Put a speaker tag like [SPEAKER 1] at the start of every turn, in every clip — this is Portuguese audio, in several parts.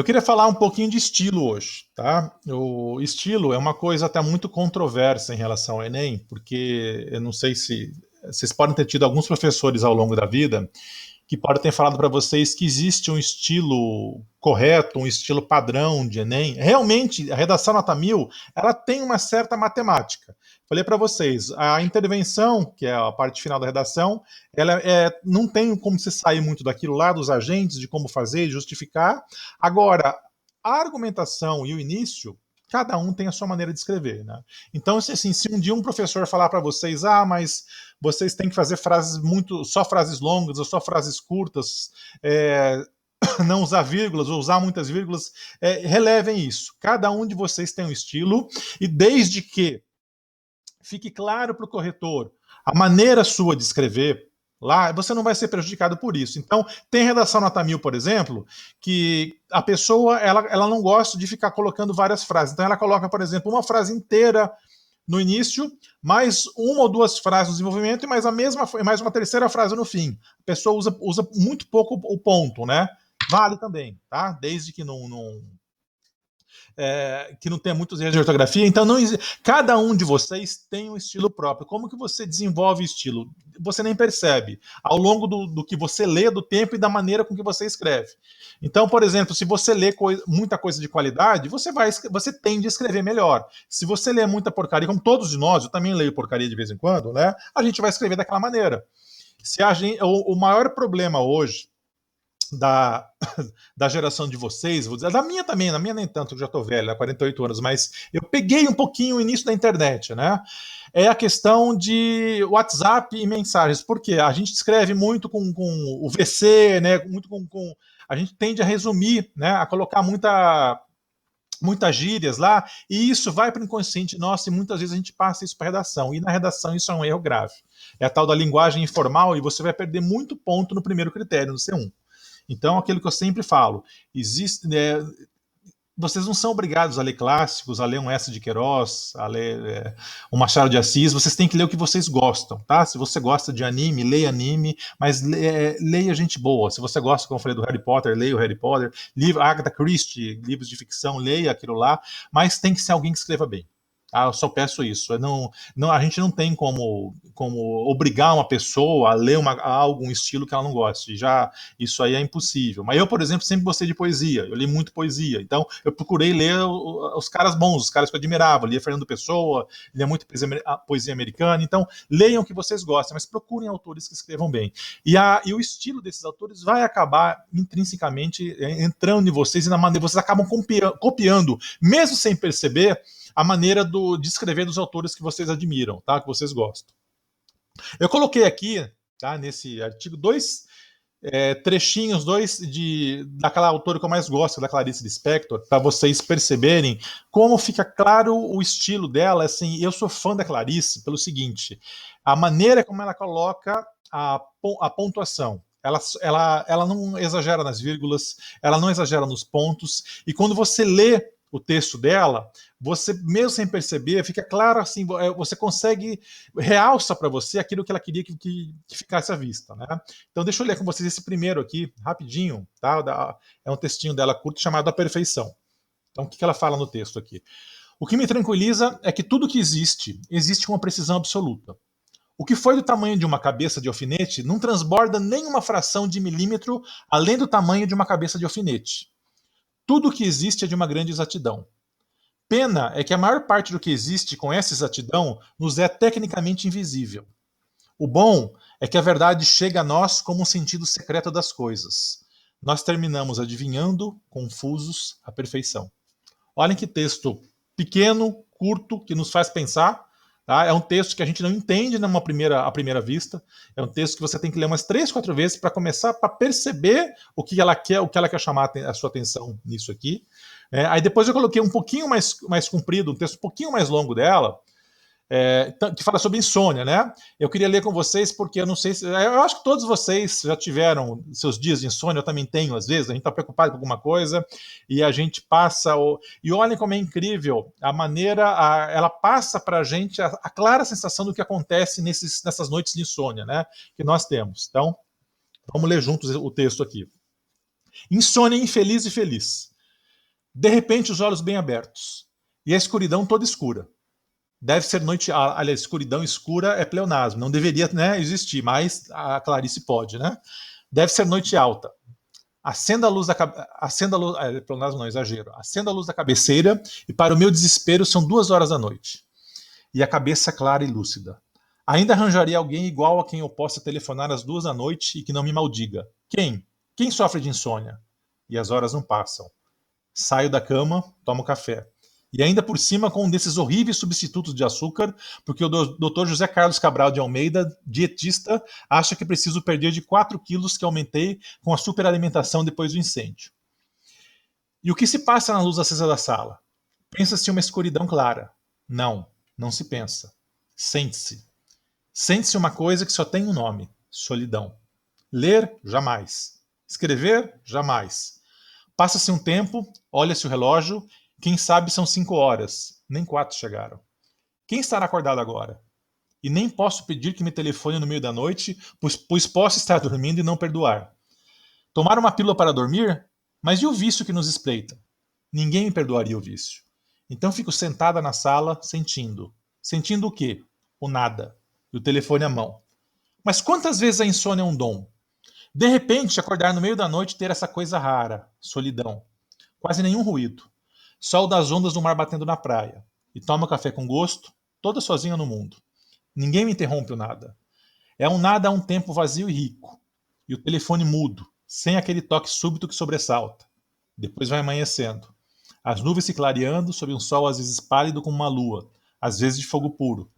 [SPEAKER 1] Eu queria falar um pouquinho de estilo hoje, tá? O estilo é uma coisa até muito controversa em relação ao Enem, porque eu não sei se vocês podem ter tido alguns professores ao longo da vida que podem ter falado para vocês que existe um estilo correto, um estilo padrão de Enem. Realmente, a redação nota 1000, ela tem uma certa matemática. Falei para vocês, a intervenção, que é a parte final da redação, não tem como se sair muito daquilo lá, dos agentes, de como fazer, justificar. Agora, a argumentação e o início, cada um tem a sua maneira de escrever, né? Então, assim, se um dia um professor falar para vocês, mas vocês têm que fazer só frases longas ou só frases curtas, não usar vírgulas ou usar muitas vírgulas, relevem isso. Cada um de vocês tem um estilo e desde que fique claro para o corretor a maneira sua de escrever, lá você não vai ser prejudicado por isso. Então, tem redação nota 1000, por exemplo, que a pessoa ela não gosta de ficar colocando várias frases. Então, ela coloca, por exemplo, uma frase inteira no início, mais uma ou duas frases no desenvolvimento e mais uma terceira frase no fim. A pessoa usa muito pouco o ponto, né? Vale também, tá? Desde que não tenha muitos erros de ortografia. Então, cada um de vocês tem um estilo próprio. Como que você desenvolve estilo? Você nem percebe. Ao longo do que você lê, do tempo e da maneira com que você escreve. Então, por exemplo, se você lê muita coisa de qualidade, você tende a escrever melhor. Se você lê muita porcaria, como todos de nós, eu também leio porcaria de vez em quando, né? A gente vai escrever daquela maneira. O maior problema hoje da geração de vocês, vou dizer, da minha também, na minha nem tanto, eu já estou velho, há 48 anos, mas eu peguei um pouquinho o início da internet, né? É a questão de WhatsApp e mensagens, porque a gente escreve muito com o VC, né? Muito a gente tende a resumir, né? A colocar muitas gírias lá, e isso vai para o inconsciente nosso, e muitas vezes a gente passa isso para a redação, e na redação isso é um erro grave. É a tal da linguagem informal, e você vai perder muito ponto no primeiro critério, no C1. Então, aquilo que eu sempre falo, vocês não são obrigados a ler clássicos, a ler um S de Queiroz, a ler um Machado de Assis, vocês têm que ler o que vocês gostam, tá? Se você gosta de anime, leia anime, mas leia gente boa. Se você gosta, como eu falei, do Harry Potter, leia o Harry Potter, Agatha Christie, livros de ficção, leia aquilo lá, mas tem que ser alguém que escreva bem. Eu só peço isso. A gente não tem como obrigar uma pessoa a ler um estilo que ela não goste. Isso aí é impossível. Mas eu, por exemplo, sempre gostei de poesia. Eu li muito poesia. Então, eu procurei ler os caras bons, os caras que eu admirava. Eu lia Fernando Pessoa, lia muito poesia americana. Então, leiam o que vocês gostem, mas procurem autores que escrevam bem. E o estilo desses autores vai acabar intrinsecamente entrando em vocês e na maneira vocês acabam copiando, mesmo sem perceber, a maneira de escrever dos autores que vocês admiram, tá? Que vocês gostam. Eu coloquei aqui, tá, nesse artigo, dois trechinhos, daquela autora que eu mais gosto, da Clarice Lispector, para vocês perceberem como fica claro o estilo dela. Assim, eu sou fã da Clarice pelo seguinte, a maneira como ela coloca a pontuação. Ela não exagera nas vírgulas, ela não exagera nos pontos, e quando você lê o texto dela, você, mesmo sem perceber, fica claro assim, você consegue, realça para você aquilo que ela queria que ficasse à vista, né? Então deixa eu ler com vocês esse primeiro aqui, rapidinho, tá? É um textinho dela curto chamado A Perfeição. Então o que ela fala no texto aqui? O que me tranquiliza é que tudo que existe com uma precisão absoluta. O que foi do tamanho de uma cabeça de alfinete não transborda nem uma fração de milímetro além do tamanho de uma cabeça de alfinete. Tudo o que existe é de uma grande exatidão. Pena é que a maior parte do que existe com essa exatidão nos é tecnicamente invisível. O bom é que a verdade chega a nós como um sentido secreto das coisas. Nós terminamos adivinhando, confusos, a perfeição. Olhem que texto pequeno, curto, que nos faz pensar. Tá? É um texto que a gente não entende à primeira vista. É um texto que você tem que ler umas 3, 4 vezes para começar a perceber o que ela quer chamar a sua atenção nisso aqui. Aí depois eu coloquei um pouquinho mais comprido, um texto um pouquinho mais longo dela, que fala sobre insônia, né? Eu queria ler com vocês porque eu não sei eu acho que todos vocês já tiveram seus dias de insônia, eu também tenho às vezes, a gente está preocupado com alguma coisa e a gente passa, e olhem como é incrível a maneira, ela passa para a gente a clara sensação do que acontece nessas noites de insônia, né? Que nós temos. Então, vamos ler juntos o texto aqui. Insônia infeliz e feliz. De repente, os olhos bem abertos. E a escuridão toda escura. Deve ser noite. A escuridão escura é pleonasmo. Não deveria, né, existir, mas a Clarice pode, né? Deve ser noite alta. Acenda a luz da acenda a luz, pleonasmo não, exagero. Acenda a luz da cabeceira e, para o meu desespero, são 2 horas da noite. E a cabeça clara e lúcida. Ainda arranjaria alguém igual a quem eu possa telefonar às 2 da noite e que não me maldiga. Quem? Quem sofre de insônia? E as horas não passam. Saio da cama, tomo café. E ainda por cima com um desses horríveis substitutos de açúcar, porque o Dr. José Carlos Cabral de Almeida, dietista, acha que preciso perder de 4 quilos que aumentei com a superalimentação depois do incêndio. E o que se passa na luz acesa da sala? Pensa-se uma escuridão clara. Não, não se pensa. Sente-se. Sente-se uma coisa que só tem um nome: solidão. Ler, jamais. Escrever, jamais. Passa-se um tempo, olha-se o relógio, quem sabe são 5 horas, nem 4 chegaram. Quem estará acordado agora? E nem posso pedir que me telefone no meio da noite, pois posso estar dormindo e não perdoar. Tomar uma pílula para dormir? Mas e o vício que nos espreita? Ninguém me perdoaria o vício. Então fico sentada na sala, sentindo. Sentindo o quê? O nada. E o telefone à mão. Mas quantas vezes a insônia é um dom? De repente, acordar no meio da noite e ter essa coisa rara, solidão. Quase nenhum ruído. Só o das ondas do mar batendo na praia. E toma café com gosto, toda sozinha no mundo. Ninguém me interrompe o nada. É um nada a um tempo vazio e rico. E o telefone mudo, sem aquele toque súbito que sobressalta. Depois vai amanhecendo. As nuvens se clareando sob um sol às vezes pálido como uma lua, às vezes de fogo puro.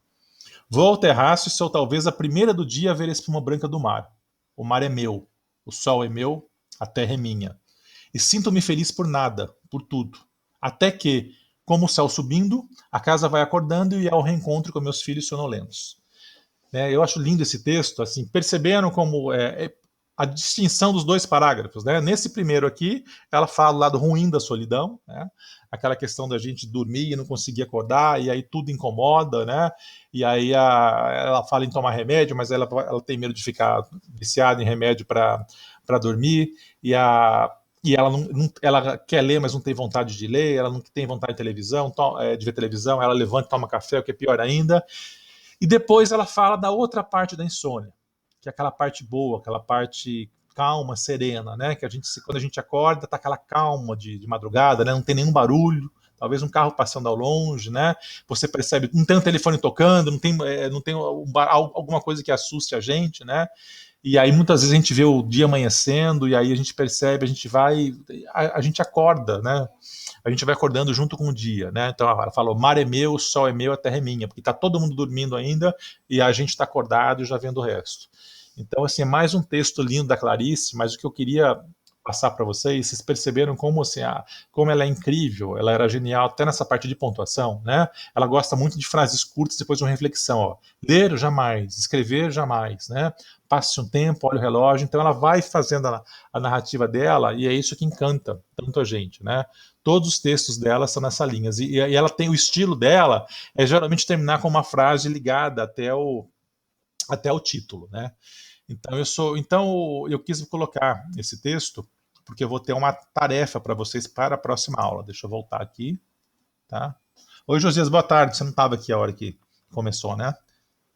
[SPEAKER 1] Vou ao terraço e sou talvez a primeira do dia a ver a espuma branca do mar. O mar é meu, o sol é meu, a terra é minha. E sinto-me feliz por nada, por tudo. Até que, como o céu subindo, a casa vai acordando e é ao reencontro com meus filhos sonolentos. Eu acho lindo esse texto, assim, perceberam como a distinção dos 2 parágrafos, né? Nesse primeiro aqui, ela fala o lado ruim da solidão, né? Aquela questão da gente dormir e não conseguir acordar, e aí tudo incomoda, né? E aí ela fala em tomar remédio, mas ela tem medo de ficar viciada em remédio para dormir, e ela quer ler, mas não tem vontade de ler, ela não tem vontade de televisão, de ver televisão, ela levanta e toma café, o que é pior ainda. E depois ela fala da outra parte da insônia, que é aquela parte boa, aquela parte calma, serena, né? Que quando a gente acorda, tá aquela calma de madrugada, né? Não tem nenhum barulho, talvez um carro passando ao longe, né? Você percebe, não tem um telefone tocando, não tem alguma coisa que assuste a gente, né? E aí muitas vezes a gente vê o dia amanhecendo e aí a gente percebe, a gente acorda, né? A gente vai acordando junto com o dia, né? Então ela falou, o mar é meu, o sol é meu, a terra é minha, porque está todo mundo dormindo ainda e a gente está acordado e já vendo o resto. Então, assim, é mais um texto lindo da Clarice, mas o que eu queria passar para vocês perceberam como, assim, como ela é incrível, ela era genial até nessa parte de pontuação, né? Ela gosta muito de frases curtas depois de uma reflexão, ó. Ler jamais, escrever jamais, né? Passe um tempo, olha o relógio, então ela vai fazendo a narrativa dela e é isso que encanta tanto a gente, né? Todos os textos dela são nessa linha, e ela tem o estilo dela, geralmente terminar com uma frase ligada até o título, né? Então eu quis colocar esse texto porque eu vou ter uma tarefa para vocês para a próxima aula. Deixa eu voltar aqui, tá? Oi, Josias, boa tarde. Você não estava aqui a hora que começou, né?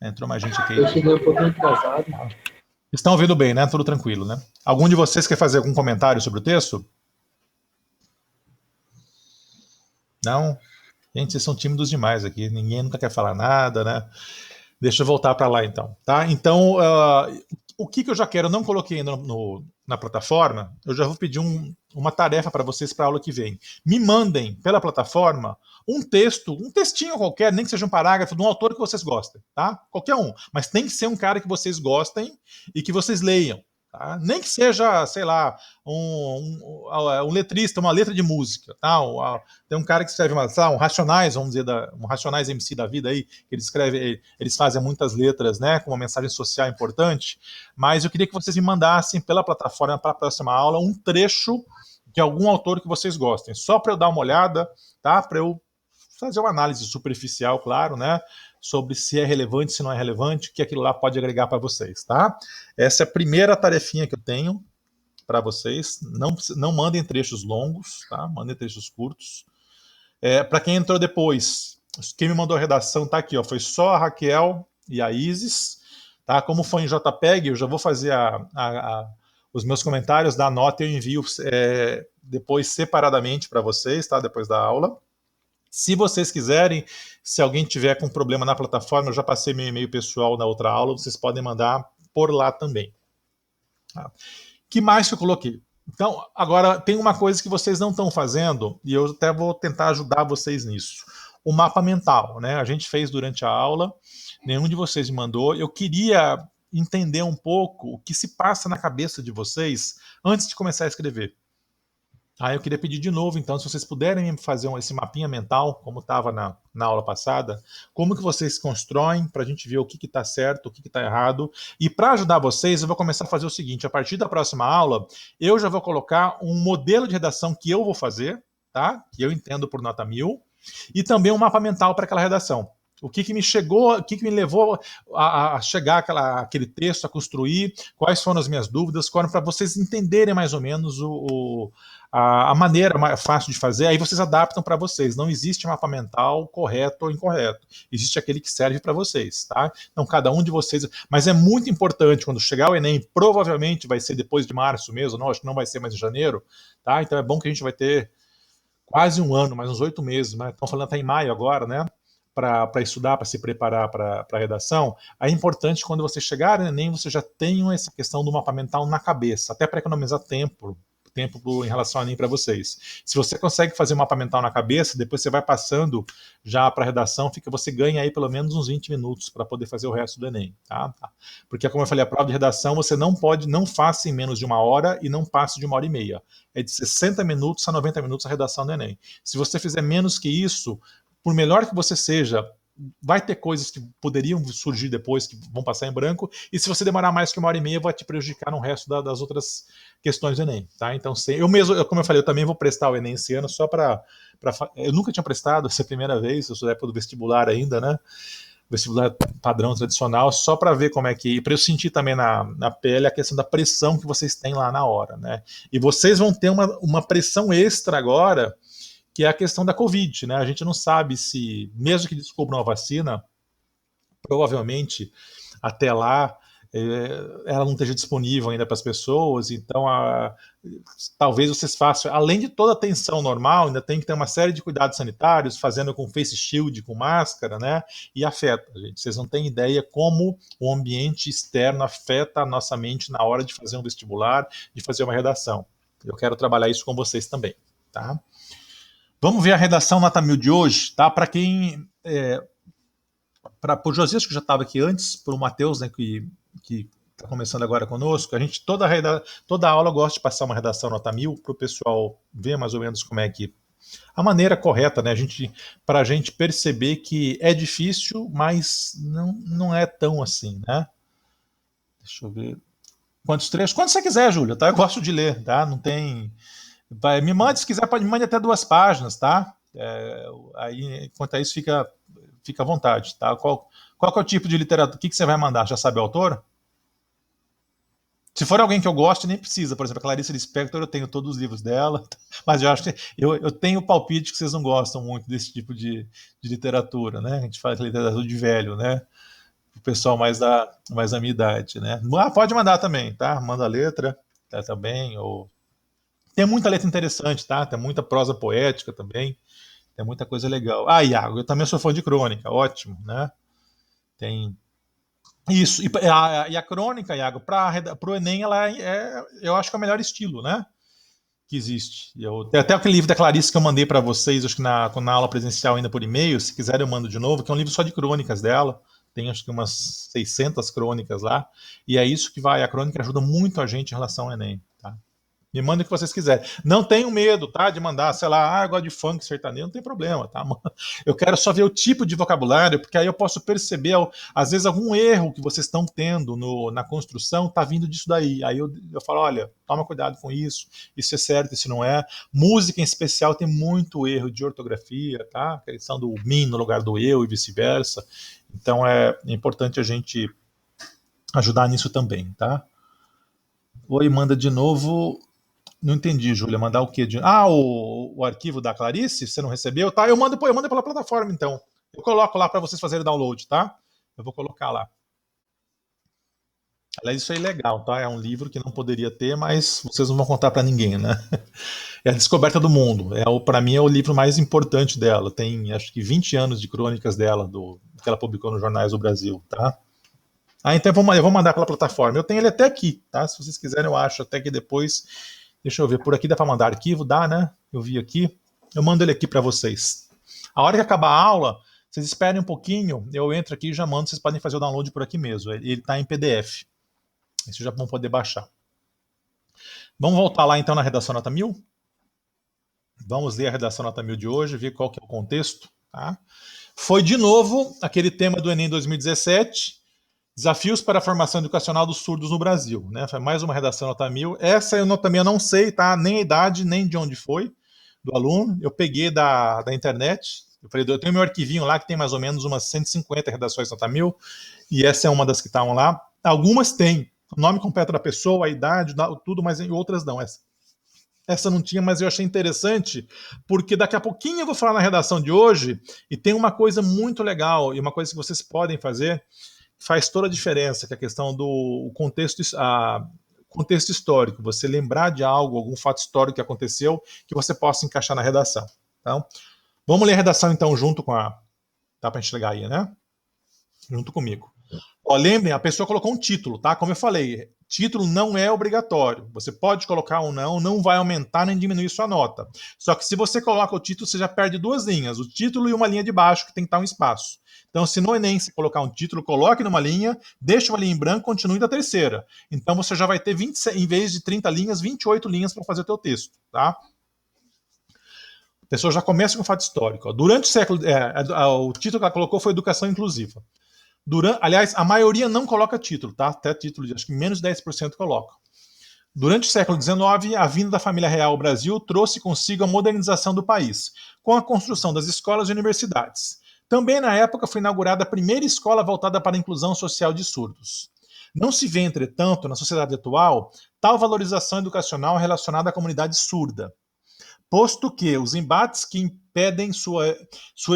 [SPEAKER 1] Entrou mais gente aqui.
[SPEAKER 2] Eu cheguei um pouquinho atrasado.
[SPEAKER 1] Estão ouvindo bem, né? Tudo tranquilo, né? Algum de vocês quer fazer algum comentário sobre o texto? Não? Gente, vocês são tímidos demais aqui. Ninguém nunca quer falar nada, né? Deixa eu voltar para lá, então. Tá? Então, o que eu já quero, eu não coloquei ainda na plataforma, eu já vou pedir uma tarefa para vocês para a aula que vem. Me mandem pela plataforma um textinho qualquer, nem que seja um parágrafo, de um autor que vocês gostem, tá? Qualquer um. Mas tem que ser um cara que vocês gostem e que vocês leiam. Tá? Nem que seja, sei lá, um letrista, uma letra de música. Tá? Tem um cara que escreve um Racionais, vamos dizer, um Racionais MC da vida aí, que eles fazem muitas letras, né, com uma mensagem social importante, mas eu queria que vocês me mandassem pela plataforma para a próxima aula um trecho de algum autor que vocês gostem, só para eu dar uma olhada, tá? Para eu fazer uma análise superficial, claro, né? Sobre se é relevante, se não é relevante, o que aquilo lá pode agregar para vocês, tá? Essa é a primeira tarefinha que eu tenho para vocês. Não mandem trechos longos, tá? Mandem trechos curtos. Para quem entrou depois, quem me mandou a redação está aqui, ó, foi só a Raquel e a Isis. Tá? Como foi em JPEG, eu já vou fazer os meus comentários da nota e eu envio depois separadamente para vocês, tá? Depois da aula. Se vocês quiserem, se alguém tiver com problema na plataforma, eu já passei meu e-mail pessoal na outra aula, vocês podem mandar por lá também. Tá? Que mais que eu coloquei? Então, agora tem uma coisa que vocês não estão fazendo, e eu até vou tentar ajudar vocês nisso. O mapa mental, né? A gente fez durante a aula, nenhum de vocês me mandou. Eu queria entender um pouco o que se passa na cabeça de vocês antes de começar a escrever. Eu queria pedir de novo, então, se vocês puderem fazer esse mapinha mental, como estava na aula passada, como que vocês constroem, para a gente ver o que está certo, o que está errado. E para ajudar vocês, eu vou começar a fazer o seguinte, a partir da próxima aula, eu já vou colocar um modelo de redação que eu vou fazer, tá? Que eu entendo por nota 1000, e também um mapa mental para aquela redação. O que me chegou, o que me levou a chegar aquele texto, a construir, quais foram as minhas dúvidas, para vocês entenderem mais ou menos a maneira mais fácil de fazer, aí vocês adaptam para vocês. Não existe mapa mental correto ou incorreto. Existe aquele que serve para vocês, tá? Então, cada um de vocês... Mas é muito importante, quando chegar o Enem, provavelmente vai ser depois de março mesmo, não, acho que não vai ser mais em janeiro, tá? Então é bom que a gente vai ter quase um ano, mais uns 8 meses, né? Estão falando até em maio agora, né? Para estudar, para se preparar para a redação, é importante quando você chegar no Enem, você já tenha essa questão do mapa mental na cabeça, até para economizar tempo em relação a Enem para vocês. Se você consegue fazer um mapa mental na cabeça, depois você vai passando já para a redação, você ganha aí pelo menos uns 20 minutos para poder fazer o resto do Enem. Tá? Porque, como eu falei, a prova de redação você não faça em menos de 1 hora e não passe de 1 hora e meia. É de 60 minutos a 90 minutos a redação do Enem. Se você fizer menos que isso, por melhor que você seja, vai ter coisas que poderiam surgir depois que vão passar em branco, e se você demorar mais que 1 hora e meia, vai te prejudicar no resto das outras questões do Enem, tá? Então, eu mesmo, como eu falei, eu também vou prestar o Enem esse ano só para eu nunca tinha prestado, essa é a primeira vez, eu sou da época do vestibular ainda, né? Vestibular padrão tradicional, só para ver como é que, para eu sentir também na pele a questão da pressão que vocês têm lá na hora, né? E vocês vão ter uma pressão extra agora, que é a questão da Covid, né? A gente não sabe se, mesmo que descubram a vacina, provavelmente até lá ela não esteja disponível ainda para as pessoas, então talvez vocês façam, além de toda a atenção normal, ainda tem que ter uma série de cuidados sanitários, fazendo com face shield, com máscara, né? E afeta, gente. Vocês não têm ideia como o ambiente externo afeta a nossa mente na hora de fazer um vestibular, de fazer uma redação. Eu quero trabalhar isso com vocês também, tá? Vamos ver a redação nota 1000 de hoje, tá? Para quem... para o Josias, que já estava aqui antes, para o Matheus, né, que está começando agora conosco, a gente, toda aula gosta de passar uma redação nota 1000 para o pessoal ver mais ou menos como é que... A maneira correta, né? Para a gente perceber que é difícil, mas não é tão assim, né? Deixa eu ver... Quantos trechos? Quanto você quiser, Júlia, tá? Eu gosto de ler, tá? Não tem... me mande, se quiser, me mande até 2 páginas, tá? Aí, enquanto a isso, fica à vontade, tá? Qual que é o tipo de literatura? O que você vai mandar? Já sabe o autor? Se for alguém que eu gosto, nem precisa. Por exemplo, a Clarice Lispector, eu tenho todos os livros dela, mas eu acho que eu tenho o palpite que vocês não gostam muito desse tipo de literatura, né? A gente fala que é literatura de velho, né? O pessoal mais da minha idade, né? Pode mandar também, tá? Manda a letra, tá, também, ou... Tem muita letra interessante, tá? Tem muita prosa poética também. Tem muita coisa legal. Iago, eu também sou fã de crônica, ótimo, né? Tem isso. E a crônica, Iago, para o Enem, ela eu acho que é o melhor estilo, né? Que existe. Tem até aquele livro da Clarice que eu mandei para vocês, acho que na aula presencial ainda por e-mail, se quiserem eu mando de novo, que é um livro só de crônicas dela. Tem acho que umas 600 crônicas lá. E é isso que a crônica ajuda muito a gente em relação ao Enem, tá? Me mandem o que vocês quiserem. Não tenham medo, tá? De mandar, sei lá, eu gosto de funk sertanejo, não tem problema, tá? Eu quero só ver o tipo de vocabulário, porque aí eu posso perceber, às vezes, algum erro que vocês estão tendo na construção tá vindo disso daí. Aí eu falo, olha, toma cuidado com isso é certo, isso não é. Música, em especial, tem muito erro de ortografia, tá? A questão do mim no lugar do eu e vice-versa. Então, é importante a gente ajudar nisso também, tá? Oi, manda de novo. Não entendi, Júlia. Mandar o quê? Ah, o arquivo da Clarice? Você não recebeu? Tá, eu mando pela plataforma, então. Eu coloco lá para vocês fazerem download, tá? Eu vou colocar lá. Aliás, isso aí é legal, tá? É um livro que não poderia ter, mas vocês não vão contar para ninguém, né? É a descoberta do mundo. Para mim é o livro mais importante dela. Tem acho que 20 anos de crônicas dela, que ela publicou nos jornais do Brasil, tá? Ah, então eu vou mandar pela plataforma. Eu tenho ele até aqui, tá? Se vocês quiserem, eu acho até que depois. Deixa eu ver, por aqui dá para mandar arquivo? Dá, né? Eu vi aqui. Eu mando ele aqui para vocês. A hora que acabar a aula, vocês esperem um pouquinho, eu entro aqui e já mando, vocês podem fazer o download por aqui mesmo. Ele está em PDF. Vocês já vão poder baixar. Vamos voltar lá então na redação nota 1000? Vamos ler a redação nota 1000 de hoje, ver qual que é o contexto. Tá? Foi de novo aquele tema do Enem 2017, desafios para a formação educacional dos surdos no Brasil. Né? Foi mais uma redação nota 1000. Essa eu também não sei, tá? Nem a idade, nem de onde foi do aluno. Eu peguei da internet. Eu falei, eu tenho meu arquivinho lá que tem mais ou menos umas 150 redações nota 1000, e essa é uma das que estavam lá. Algumas têm o nome completo da pessoa, a idade, tudo, mas outras não. Essa não tinha, mas eu achei interessante, porque daqui a pouquinho eu vou falar na redação de hoje, e tem uma coisa muito legal, e uma coisa que vocês podem fazer, faz toda a diferença, que é a questão do contexto histórico, você lembrar de algo, algum fato histórico que aconteceu, que você possa encaixar na redação. Então, vamos ler a redação então junto com a... Dá para enxergar aí, né? Junto comigo. Ó, lembrem, a pessoa colocou um título, tá? Como eu falei, título não é obrigatório. Você pode colocar ou não, não vai aumentar nem diminuir sua nota. Só que se você coloca o título, você já perde duas linhas, o título e uma linha de baixo, que tem que estar um espaço. Então, se no Enem você colocar um título, coloque numa linha, deixe uma linha em branco, continue da terceira. Então, você já vai ter, em vez de 30 linhas, 28 linhas para fazer o teu texto, tá? A pessoa já começa com fato histórico. Ó. Durante o século... o título que ela colocou foi Educação Inclusiva. Aliás, a maioria não coloca título, tá? Até título, acho que menos de 10% coloca. Durante o século XIX, a vinda da família real ao Brasil trouxe consigo a modernização do país, com a construção das escolas e universidades. Também na época foi inaugurada a primeira escola voltada para a inclusão social de surdos. Não se vê, entretanto, na sociedade atual, tal valorização educacional relacionada à comunidade surda, posto que os embates que impedem sua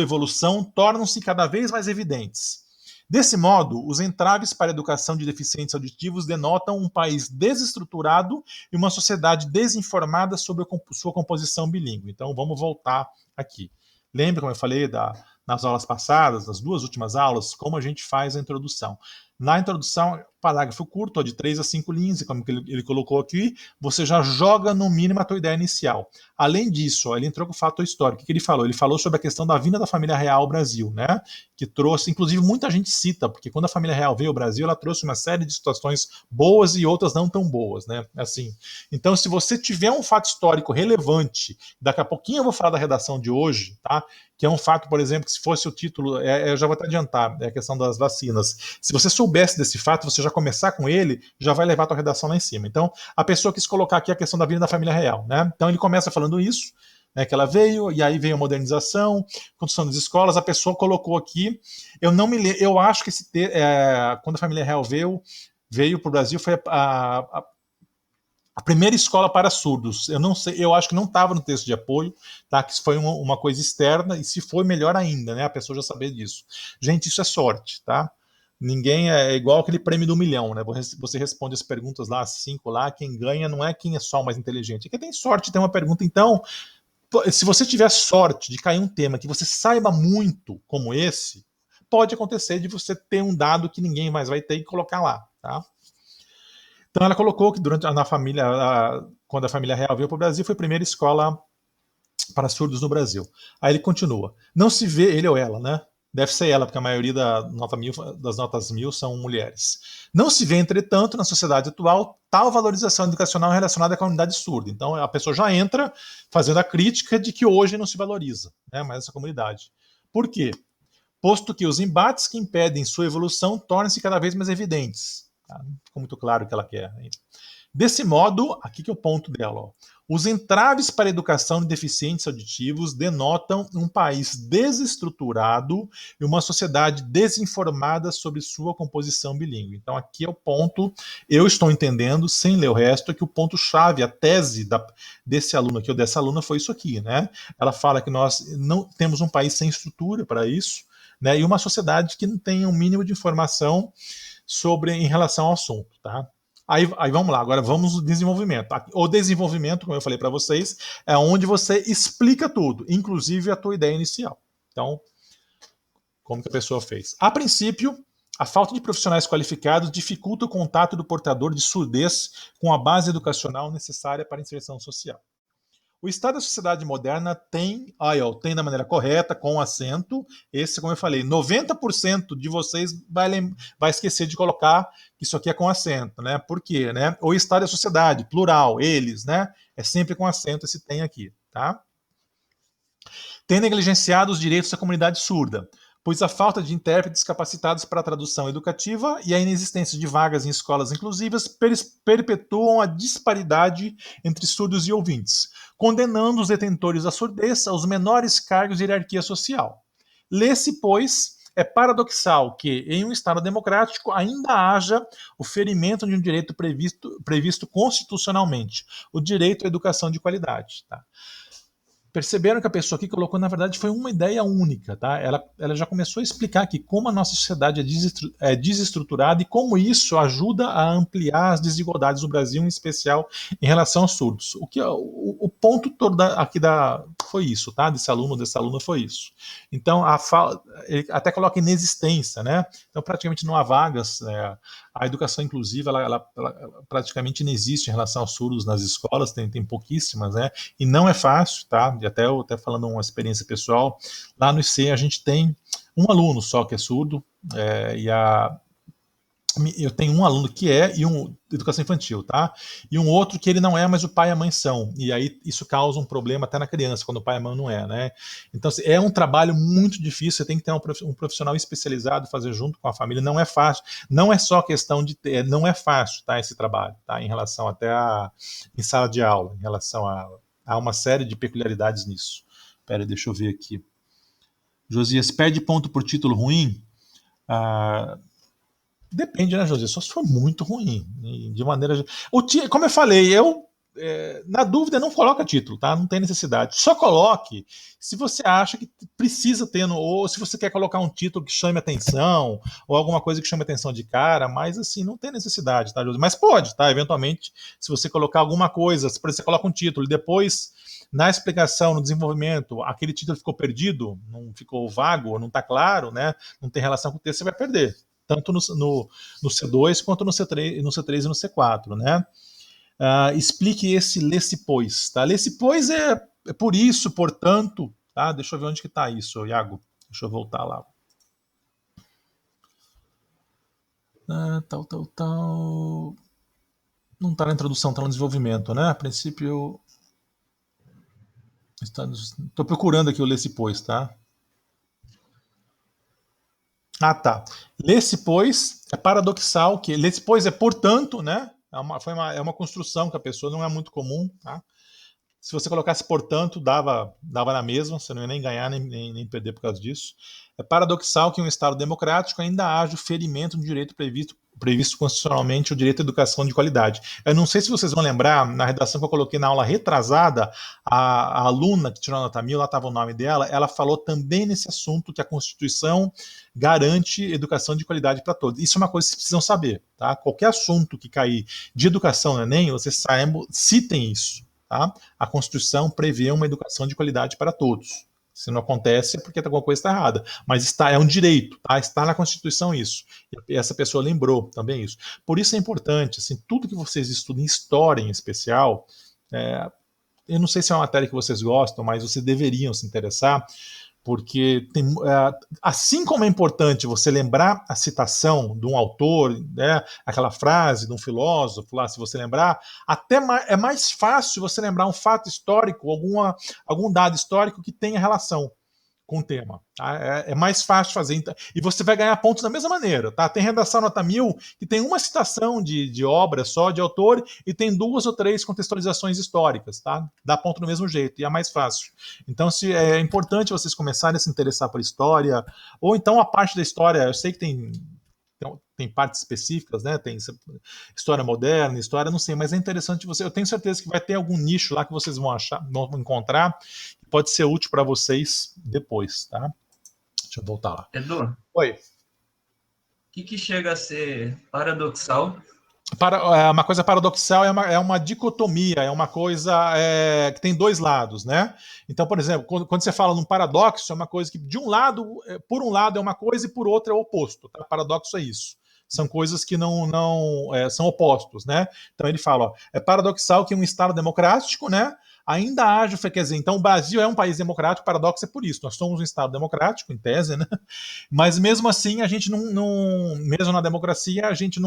[SPEAKER 1] evolução tornam-se cada vez mais evidentes. Desse modo, os entraves para a educação de deficientes auditivos denotam um país desestruturado e uma sociedade desinformada sobre sua composição bilíngue. Então, vamos voltar aqui. Lembra, como eu falei nas aulas passadas, nas duas últimas aulas, como a gente faz a introdução. Na introdução, parágrafo curto, de 3 a 5 linhas, como ele colocou aqui, você já joga no mínimo a tua ideia inicial. Além disso, ele entrou com o fato histórico. O que ele falou? Ele falou sobre a questão da vinda da família real ao Brasil, né? Que trouxe, inclusive, muita gente cita, porque quando a família real veio ao Brasil, ela trouxe uma série de situações boas e outras não tão boas, né? Assim. Então, se você tiver um fato histórico relevante, daqui a pouquinho eu vou falar da redação de hoje, tá? Que é um fato, por exemplo, que se fosse o título, eu já vou até adiantar, é a questão das vacinas. Se você soubesse desse fato, você já começar com ele, já vai levar a tua redação lá em cima. Então, a pessoa quis colocar aqui a questão da vinda da família real, né? Então, ele começa falando isso, né, que ela veio, e aí veio a modernização, construção das escolas, a pessoa colocou aqui, eu acho que quando a família real veio para o Brasil, foi a primeira escola para surdos. Eu não sei, eu acho que não estava no texto de apoio, tá? Que isso foi uma coisa externa, e se foi, melhor ainda, né? A pessoa já saber disso. Gente, isso é sorte, tá? Ninguém é igual aquele prêmio do milhão, né? Você responde as perguntas lá, as 5 lá, quem ganha não é quem é só o mais inteligente, é quem tem sorte de ter uma pergunta. Então, se você tiver sorte de cair um tema que você saiba muito como esse, pode acontecer de você ter um dado que ninguém mais vai ter e colocar lá, tá? Então ela colocou que quando a família real veio para o Brasil, foi a primeira escola para surdos no Brasil. Aí ele continua. Não se vê, ele ou ela, né? Deve ser ela, porque a maioria das notas 1000 são mulheres. Não se vê, entretanto, na sociedade atual, tal valorização educacional relacionada à comunidade surda. Então a pessoa já entra fazendo a crítica de que hoje não se valoriza, né, mais essa comunidade. Por quê? Posto que os embates que impedem sua evolução tornam-se cada vez mais evidentes. Tá? Ficou muito claro o que ela quer. Desse modo, aqui que é o ponto dela. Ó. Os entraves para a educação de deficientes auditivos denotam um país desestruturado e uma sociedade desinformada sobre sua composição bilíngue. Então, aqui é o ponto, eu estou entendendo, sem ler o resto, que o ponto-chave, a tese desse aluno aqui ou dessa aluna foi isso aqui, né? Ela fala que nós não temos um país sem estrutura para isso, né? E uma sociedade que não tem um mínimo de informação em relação ao assunto, tá? Aí vamos lá, agora vamos no desenvolvimento. O desenvolvimento, como eu falei para vocês, é onde você explica tudo, inclusive a tua ideia inicial. Então, como que a pessoa fez? A princípio, a falta de profissionais qualificados dificulta o contato do portador de surdez com a base educacional necessária para a inserção social. O estado da sociedade moderna tem da maneira correta, com acento. Esse, como eu falei, 90% de vocês vai esquecer de colocar que isso aqui é com acento, né? Por quê, né? O estado da sociedade, plural, eles, né? É sempre com acento esse tem aqui, tá? Tem negligenciado os direitos da comunidade surda, pois a falta de intérpretes capacitados para a tradução educativa e a inexistência de vagas em escolas inclusivas perpetuam a disparidade entre surdos e ouvintes, condenando os detentores da surdez aos menores cargos de hierarquia social. Lê-se, pois, é paradoxal que, em um Estado democrático, ainda haja o ferimento de um direito previsto constitucionalmente, o direito à educação de qualidade. Tá? Perceberam que a pessoa aqui colocou, na verdade, foi uma ideia única, tá? Ela já começou a explicar aqui como a nossa sociedade é desestruturada e como isso ajuda a ampliar as desigualdades no Brasil, em especial em relação aos surdos. O ponto todo aqui foi isso, tá? Dessa aluna foi isso. Então, ele até coloca inexistência, né? Então, praticamente não há vagas. A educação inclusiva, ela praticamente não existe em relação aos surdos nas escolas, tem pouquíssimas, né? E não é fácil, tá? E até falando uma experiência pessoal, lá no IC a gente tem um aluno só que é surdo, eu tenho um aluno que é, educação infantil, tá? E um outro que ele não é, mas o pai e a mãe são. E aí isso causa um problema até na criança, quando o pai e a mãe não é, né? Então, assim, é um trabalho muito difícil, você tem que ter um profissional especializado, fazer junto com a família, não é fácil. Não é só questão de ter, não é fácil, tá, esse trabalho, tá? Em relação até em sala de aula, em relação a uma série de peculiaridades nisso. Pera, deixa eu ver aqui. Josias, perde ponto por título ruim? Depende, né, José? Só se for muito ruim. De maneira. Como eu falei, na dúvida, não coloca título, tá? Não tem necessidade. Só coloque se você acha que precisa ter, ou se você quer colocar um título que chame atenção, ou alguma coisa que chame atenção de cara, mas assim, não tem necessidade, tá, José? Mas pode, tá? Eventualmente, se você colocar alguma coisa, se você coloca um título e depois, na explicação, no desenvolvimento, aquele título ficou perdido, não ficou vago, não está claro, né? Não tem relação com o texto, você vai perder. Tanto no C2 quanto no C3 e no C4, né? Explique esse lê-se pois, tá? Lê-se pois é por isso, portanto, tá? Deixa eu ver onde que tá isso, Iago. Deixa eu voltar lá. Tal. Não tá na introdução, tá no desenvolvimento, né? A princípio, estou procurando aqui o lê-se pois, tá? Tá. Lê-se, pois, é paradoxal que lê-se, pois, é portanto, né? É uma construção que a pessoa não é muito comum, tá? Se você colocasse portanto, dava na mesma, você não ia nem ganhar nem perder por causa disso. É paradoxal que em um Estado democrático ainda haja o ferimento de direito previsto constitucionalmente, o direito à educação de qualidade. Eu não sei se vocês vão lembrar, na redação que eu coloquei na aula retrasada, a aluna que tirou a nota 1000, lá estava o nome dela, ela falou também nesse assunto que a Constituição garante educação de qualidade para todos. Isso é uma coisa que vocês precisam saber, tá? Qualquer assunto que cair de educação no Enem, vocês citem isso. Tá? A Constituição prevê uma educação de qualidade para todos. Se não acontece é porque alguma coisa está errada. Mas é um direito, tá? Está na Constituição isso. E essa pessoa lembrou também isso. Por isso é importante, assim, tudo que vocês estudem, história em especial, eu não sei se é uma matéria que vocês gostam, mas vocês deveriam se interessar, porque assim como é importante você lembrar a citação de um autor, né, aquela frase de um filósofo lá, se você lembrar, é mais fácil você lembrar um fato histórico, algum dado histórico que tenha relação com o tema. Tá? É mais fácil fazer. Então, e você vai ganhar pontos da mesma maneira. Tá? Tem redação nota 1000 que tem uma citação de obra só, de autor, e tem 2 ou 3 contextualizações históricas. Tá? Dá ponto do mesmo jeito, e é mais fácil. Então, é importante vocês começarem a se interessar por história, ou então a parte da história, eu sei que tem partes específicas, né? Tem história moderna, história, não sei, mas é interessante você. Eu tenho certeza que vai ter algum nicho lá que vocês vão encontrar, que pode ser útil para vocês depois, tá? Deixa eu voltar lá.
[SPEAKER 2] Edu,
[SPEAKER 1] Oi.
[SPEAKER 2] O que chega a ser paradoxal?
[SPEAKER 1] Uma coisa paradoxal é uma dicotomia, é uma coisa que tem 2 lados, né? Então, por exemplo, quando você fala num paradoxo, é uma coisa que, de um lado, por um lado é uma coisa e por outro é o oposto. Tá? Paradoxo é isso. São coisas que não são opostos, né? Então ele fala, ó, é paradoxal que um Estado democrático, né, ainda haja, quer dizer, então o Brasil é um país democrático, paradoxo é por isso, nós somos um Estado democrático, em tese, né? Mas mesmo assim, a gente mesmo na democracia, a gente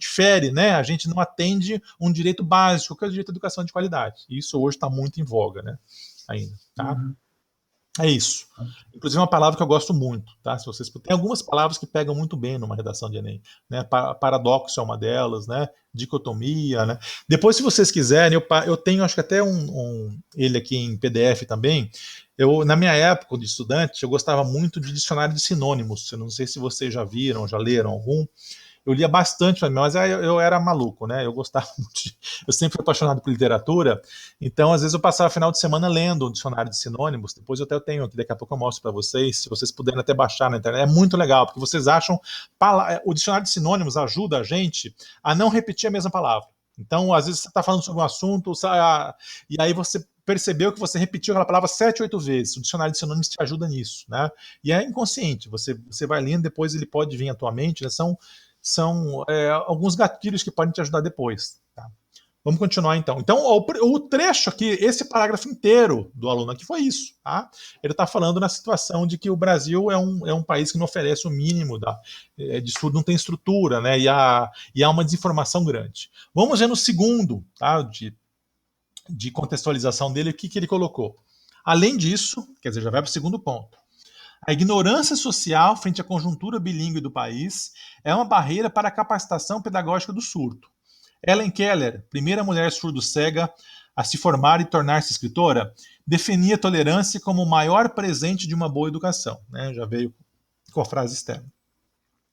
[SPEAKER 1] fere, né? A gente não atende um direito básico, que é o direito à educação de qualidade. E isso hoje está muito em voga, né? Ainda, tá?
[SPEAKER 2] Uhum.
[SPEAKER 1] É isso. Inclusive uma palavra que eu gosto muito, tá? Se vocês tem algumas palavras que pegam muito bem numa redação de Enem, né? Paradoxo é uma delas, né? Dicotomia, né? Depois, se vocês quiserem, eu tenho, acho que até ele aqui em PDF também. Na minha época de estudante, eu gostava muito de dicionário de sinônimos. Eu não sei se vocês já viram, já leram algum. Eu lia bastante, mas eu era maluco, né? Eu gostava muito. Eu sempre fui apaixonado por literatura, então às vezes eu passava final de semana lendo o dicionário de sinônimos. Depois eu até tenho aqui, daqui a pouco eu mostro para vocês, se vocês puderem até baixar na internet. É muito legal, porque vocês acham. O dicionário de sinônimos ajuda a gente a não repetir a mesma palavra. Então, às vezes você está falando sobre um assunto, e aí você percebeu que você repetiu aquela palavra 7, 8 vezes. O dicionário de sinônimos te ajuda nisso, né? E é inconsciente. Você vai lendo, depois ele pode vir à tua mente, né? São alguns gatilhos que podem te ajudar depois. Tá? Vamos continuar então. Então, o trecho aqui, esse parágrafo inteiro do aluno aqui foi isso. Tá? Ele está falando na situação de que o Brasil é um país que não oferece o mínimo de estudo, não tem estrutura, né? E há uma desinformação grande. Vamos ver no segundo, tá? de contextualização dele, o que ele colocou. Além disso, quer dizer, já vai para o segundo ponto. A ignorância social frente à conjuntura bilíngue do país é uma barreira para a capacitação pedagógica do surdo. Helen Keller, primeira mulher surdo-cega a se formar e tornar-se escritora, definia a tolerância como o maior presente de uma boa educação. Né? Já veio com a frase externa.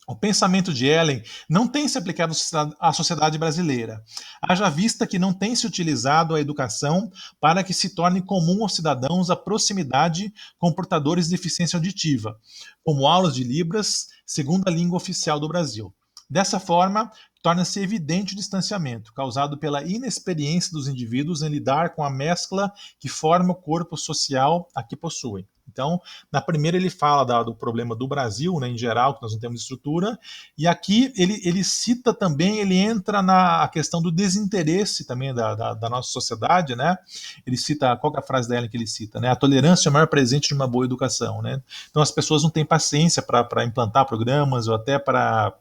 [SPEAKER 1] O pensamento de Helen não tem se aplicado à sociedade brasileira, haja vista que não tem se utilizado a educação para que se torne comum aos cidadãos a proximidade com portadores de deficiência auditiva, como aulas de Libras, segunda língua oficial do Brasil. Dessa forma, torna-se evidente o distanciamento, causado pela inexperiência dos indivíduos em lidar com a mescla que forma o corpo social a que possuem. Então, na primeira ele fala do problema do Brasil, né, em geral, que nós não temos estrutura, e aqui ele cita também, ele entra na questão do desinteresse também da nossa sociedade, né? Ele cita, qual que é a frase dela que ele cita, né? A tolerância é o maior presente de uma boa educação, né? Então as pessoas não têm paciência para implantar programas ou até para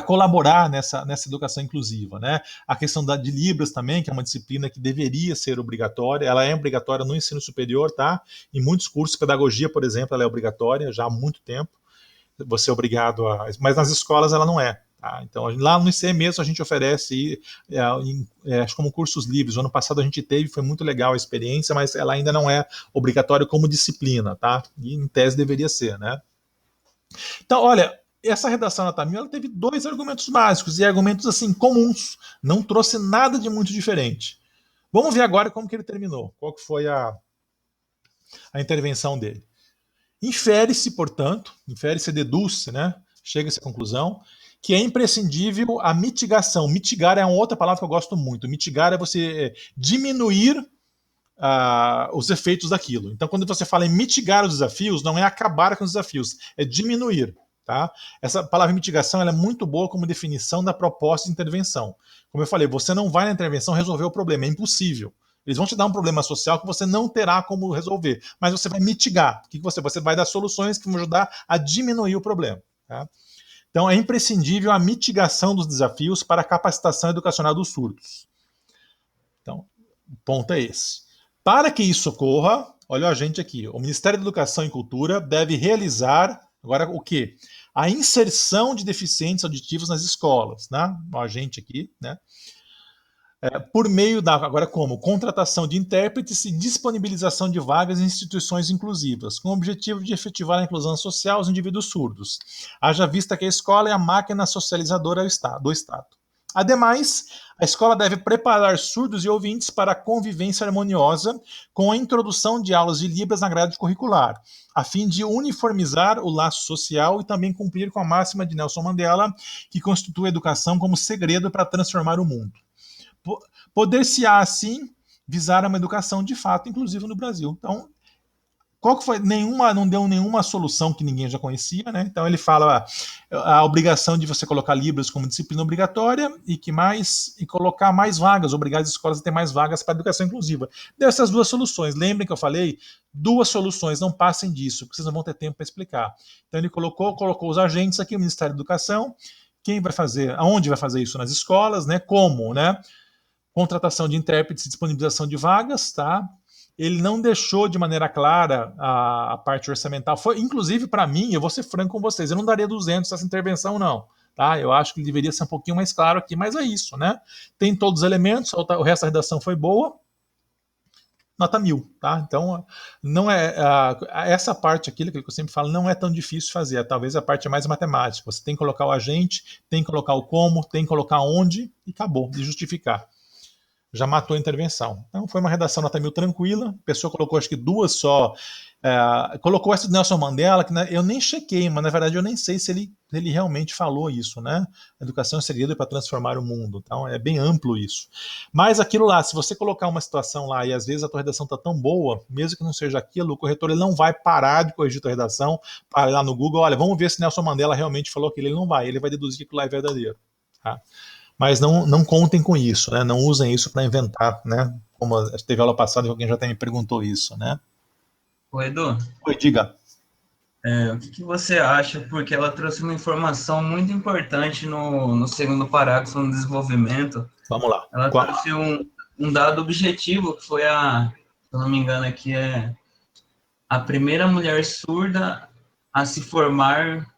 [SPEAKER 1] colaborar nessa educação inclusiva. Né? A questão de Libras também, que é uma disciplina que deveria ser obrigatória, ela é obrigatória no ensino superior, tá? Em muitos cursos, pedagogia, por exemplo, ela é obrigatória já há muito tempo, você é obrigado mas nas escolas ela não é. Tá? Então, lá no ICE mesmo a gente oferece acho como cursos livres. O ano passado a gente teve, foi muito legal a experiência, mas ela ainda não é obrigatória como disciplina, tá? E em tese deveria ser, né? Então, olha, essa redação nota 1000 ela teve 2 argumentos básicos e argumentos assim comuns, não trouxe nada de muito diferente. Vamos ver agora como que ele terminou, qual que foi a intervenção dele. Infere-se, portanto, deduz-se, né, chega-se à conclusão que é imprescindível a mitigação. Mitigar é uma outra palavra que eu gosto muito. Mitigar é você diminuir os efeitos daquilo. Então, quando você fala em mitigar os desafios, não é acabar com os desafios, é diminuir. Tá? Essa palavra mitigação ela é muito boa como definição da proposta de intervenção. Como eu falei, você não vai na intervenção resolver o problema, é impossível. Eles vão te dar um problema social que você não terá como resolver, mas você vai mitigar. O que você vai dar soluções que vão ajudar a diminuir o problema. Tá? Então, é imprescindível a mitigação dos desafios para a capacitação educacional dos surdos. Então, o ponto é esse. Para que isso ocorra, Olha a gente aqui. O Ministério da Educação e Cultura deve realizar, agora o quê? A inserção de deficientes auditivos nas escolas, né? A gente aqui, né? Por meio da, agora como? Contratação de intérpretes e disponibilização de vagas em instituições inclusivas, com o objetivo de efetivar a inclusão social aos indivíduos surdos. Haja vista que a escola é a máquina socializadora do Estado. Ademais, a escola deve preparar surdos e ouvintes para a convivência harmoniosa com a introdução de aulas de Libras na grade curricular, a fim de uniformizar o laço social e também cumprir com a máxima de Nelson Mandela, que constitui a educação como segredo para transformar o mundo. Poder-se-á, assim, visar uma educação de fato inclusiva no Brasil. Então, qual que foi? Não deu nenhuma solução que ninguém já conhecia, né? Então ele fala a obrigação de você colocar Libras como disciplina obrigatória e colocar mais vagas, obrigar as escolas a ter mais vagas para a educação inclusiva. Dessas duas soluções, lembrem que eu falei, duas soluções, não passem disso, porque vocês não vão ter tempo para explicar. Então ele colocou os agentes aqui, o Ministério da Educação, quem vai fazer, aonde vai fazer isso nas escolas, né? Como, né? Contratação de intérpretes e disponibilização de vagas, tá? Ele não deixou de maneira clara a parte orçamental. Foi, inclusive, para mim, eu vou ser franco com vocês, eu não daria 200 essa intervenção, não. Tá? Eu acho que ele deveria ser um pouquinho mais claro aqui, mas é isso, né? Tem todos os elementos, o resto da redação foi boa, nota 1000, tá? Então, não é essa parte aqui, que eu sempre falo, não é tão difícil fazer. Talvez a parte mais matemática. Você tem que colocar o agente, tem que colocar o como, tem que colocar onde e acabou, de justificar. Já matou a intervenção. Então foi uma redação nota 1000 tranquila, a pessoa colocou acho que duas só, colocou essa do Nelson Mandela, que eu nem chequei, mas na verdade eu nem sei se ele realmente falou isso, né? Educação é segredo para transformar o mundo, então é bem amplo isso. Mas aquilo lá, se você colocar uma situação lá e às vezes a tua redação está tão boa, mesmo que não seja aquilo, o corretor ele não vai parar de corrigir a tua redação, para lá no Google, olha, vamos ver se Nelson Mandela realmente falou aquilo, ele não vai, ele vai deduzir que aquilo lá é verdadeiro, tá? Mas não contem com isso, né? Não usem isso para inventar, né? Como teve aula passada que alguém já até me perguntou isso, né?
[SPEAKER 2] Ô, Edu,
[SPEAKER 1] Oi, diga.
[SPEAKER 2] o que você acha? Porque ela trouxe uma informação muito importante no segundo parágrafo, no desenvolvimento.
[SPEAKER 1] Vamos lá.
[SPEAKER 2] Ela trouxe um dado objetivo, que foi se eu não me engano aqui, a primeira mulher surda a se formar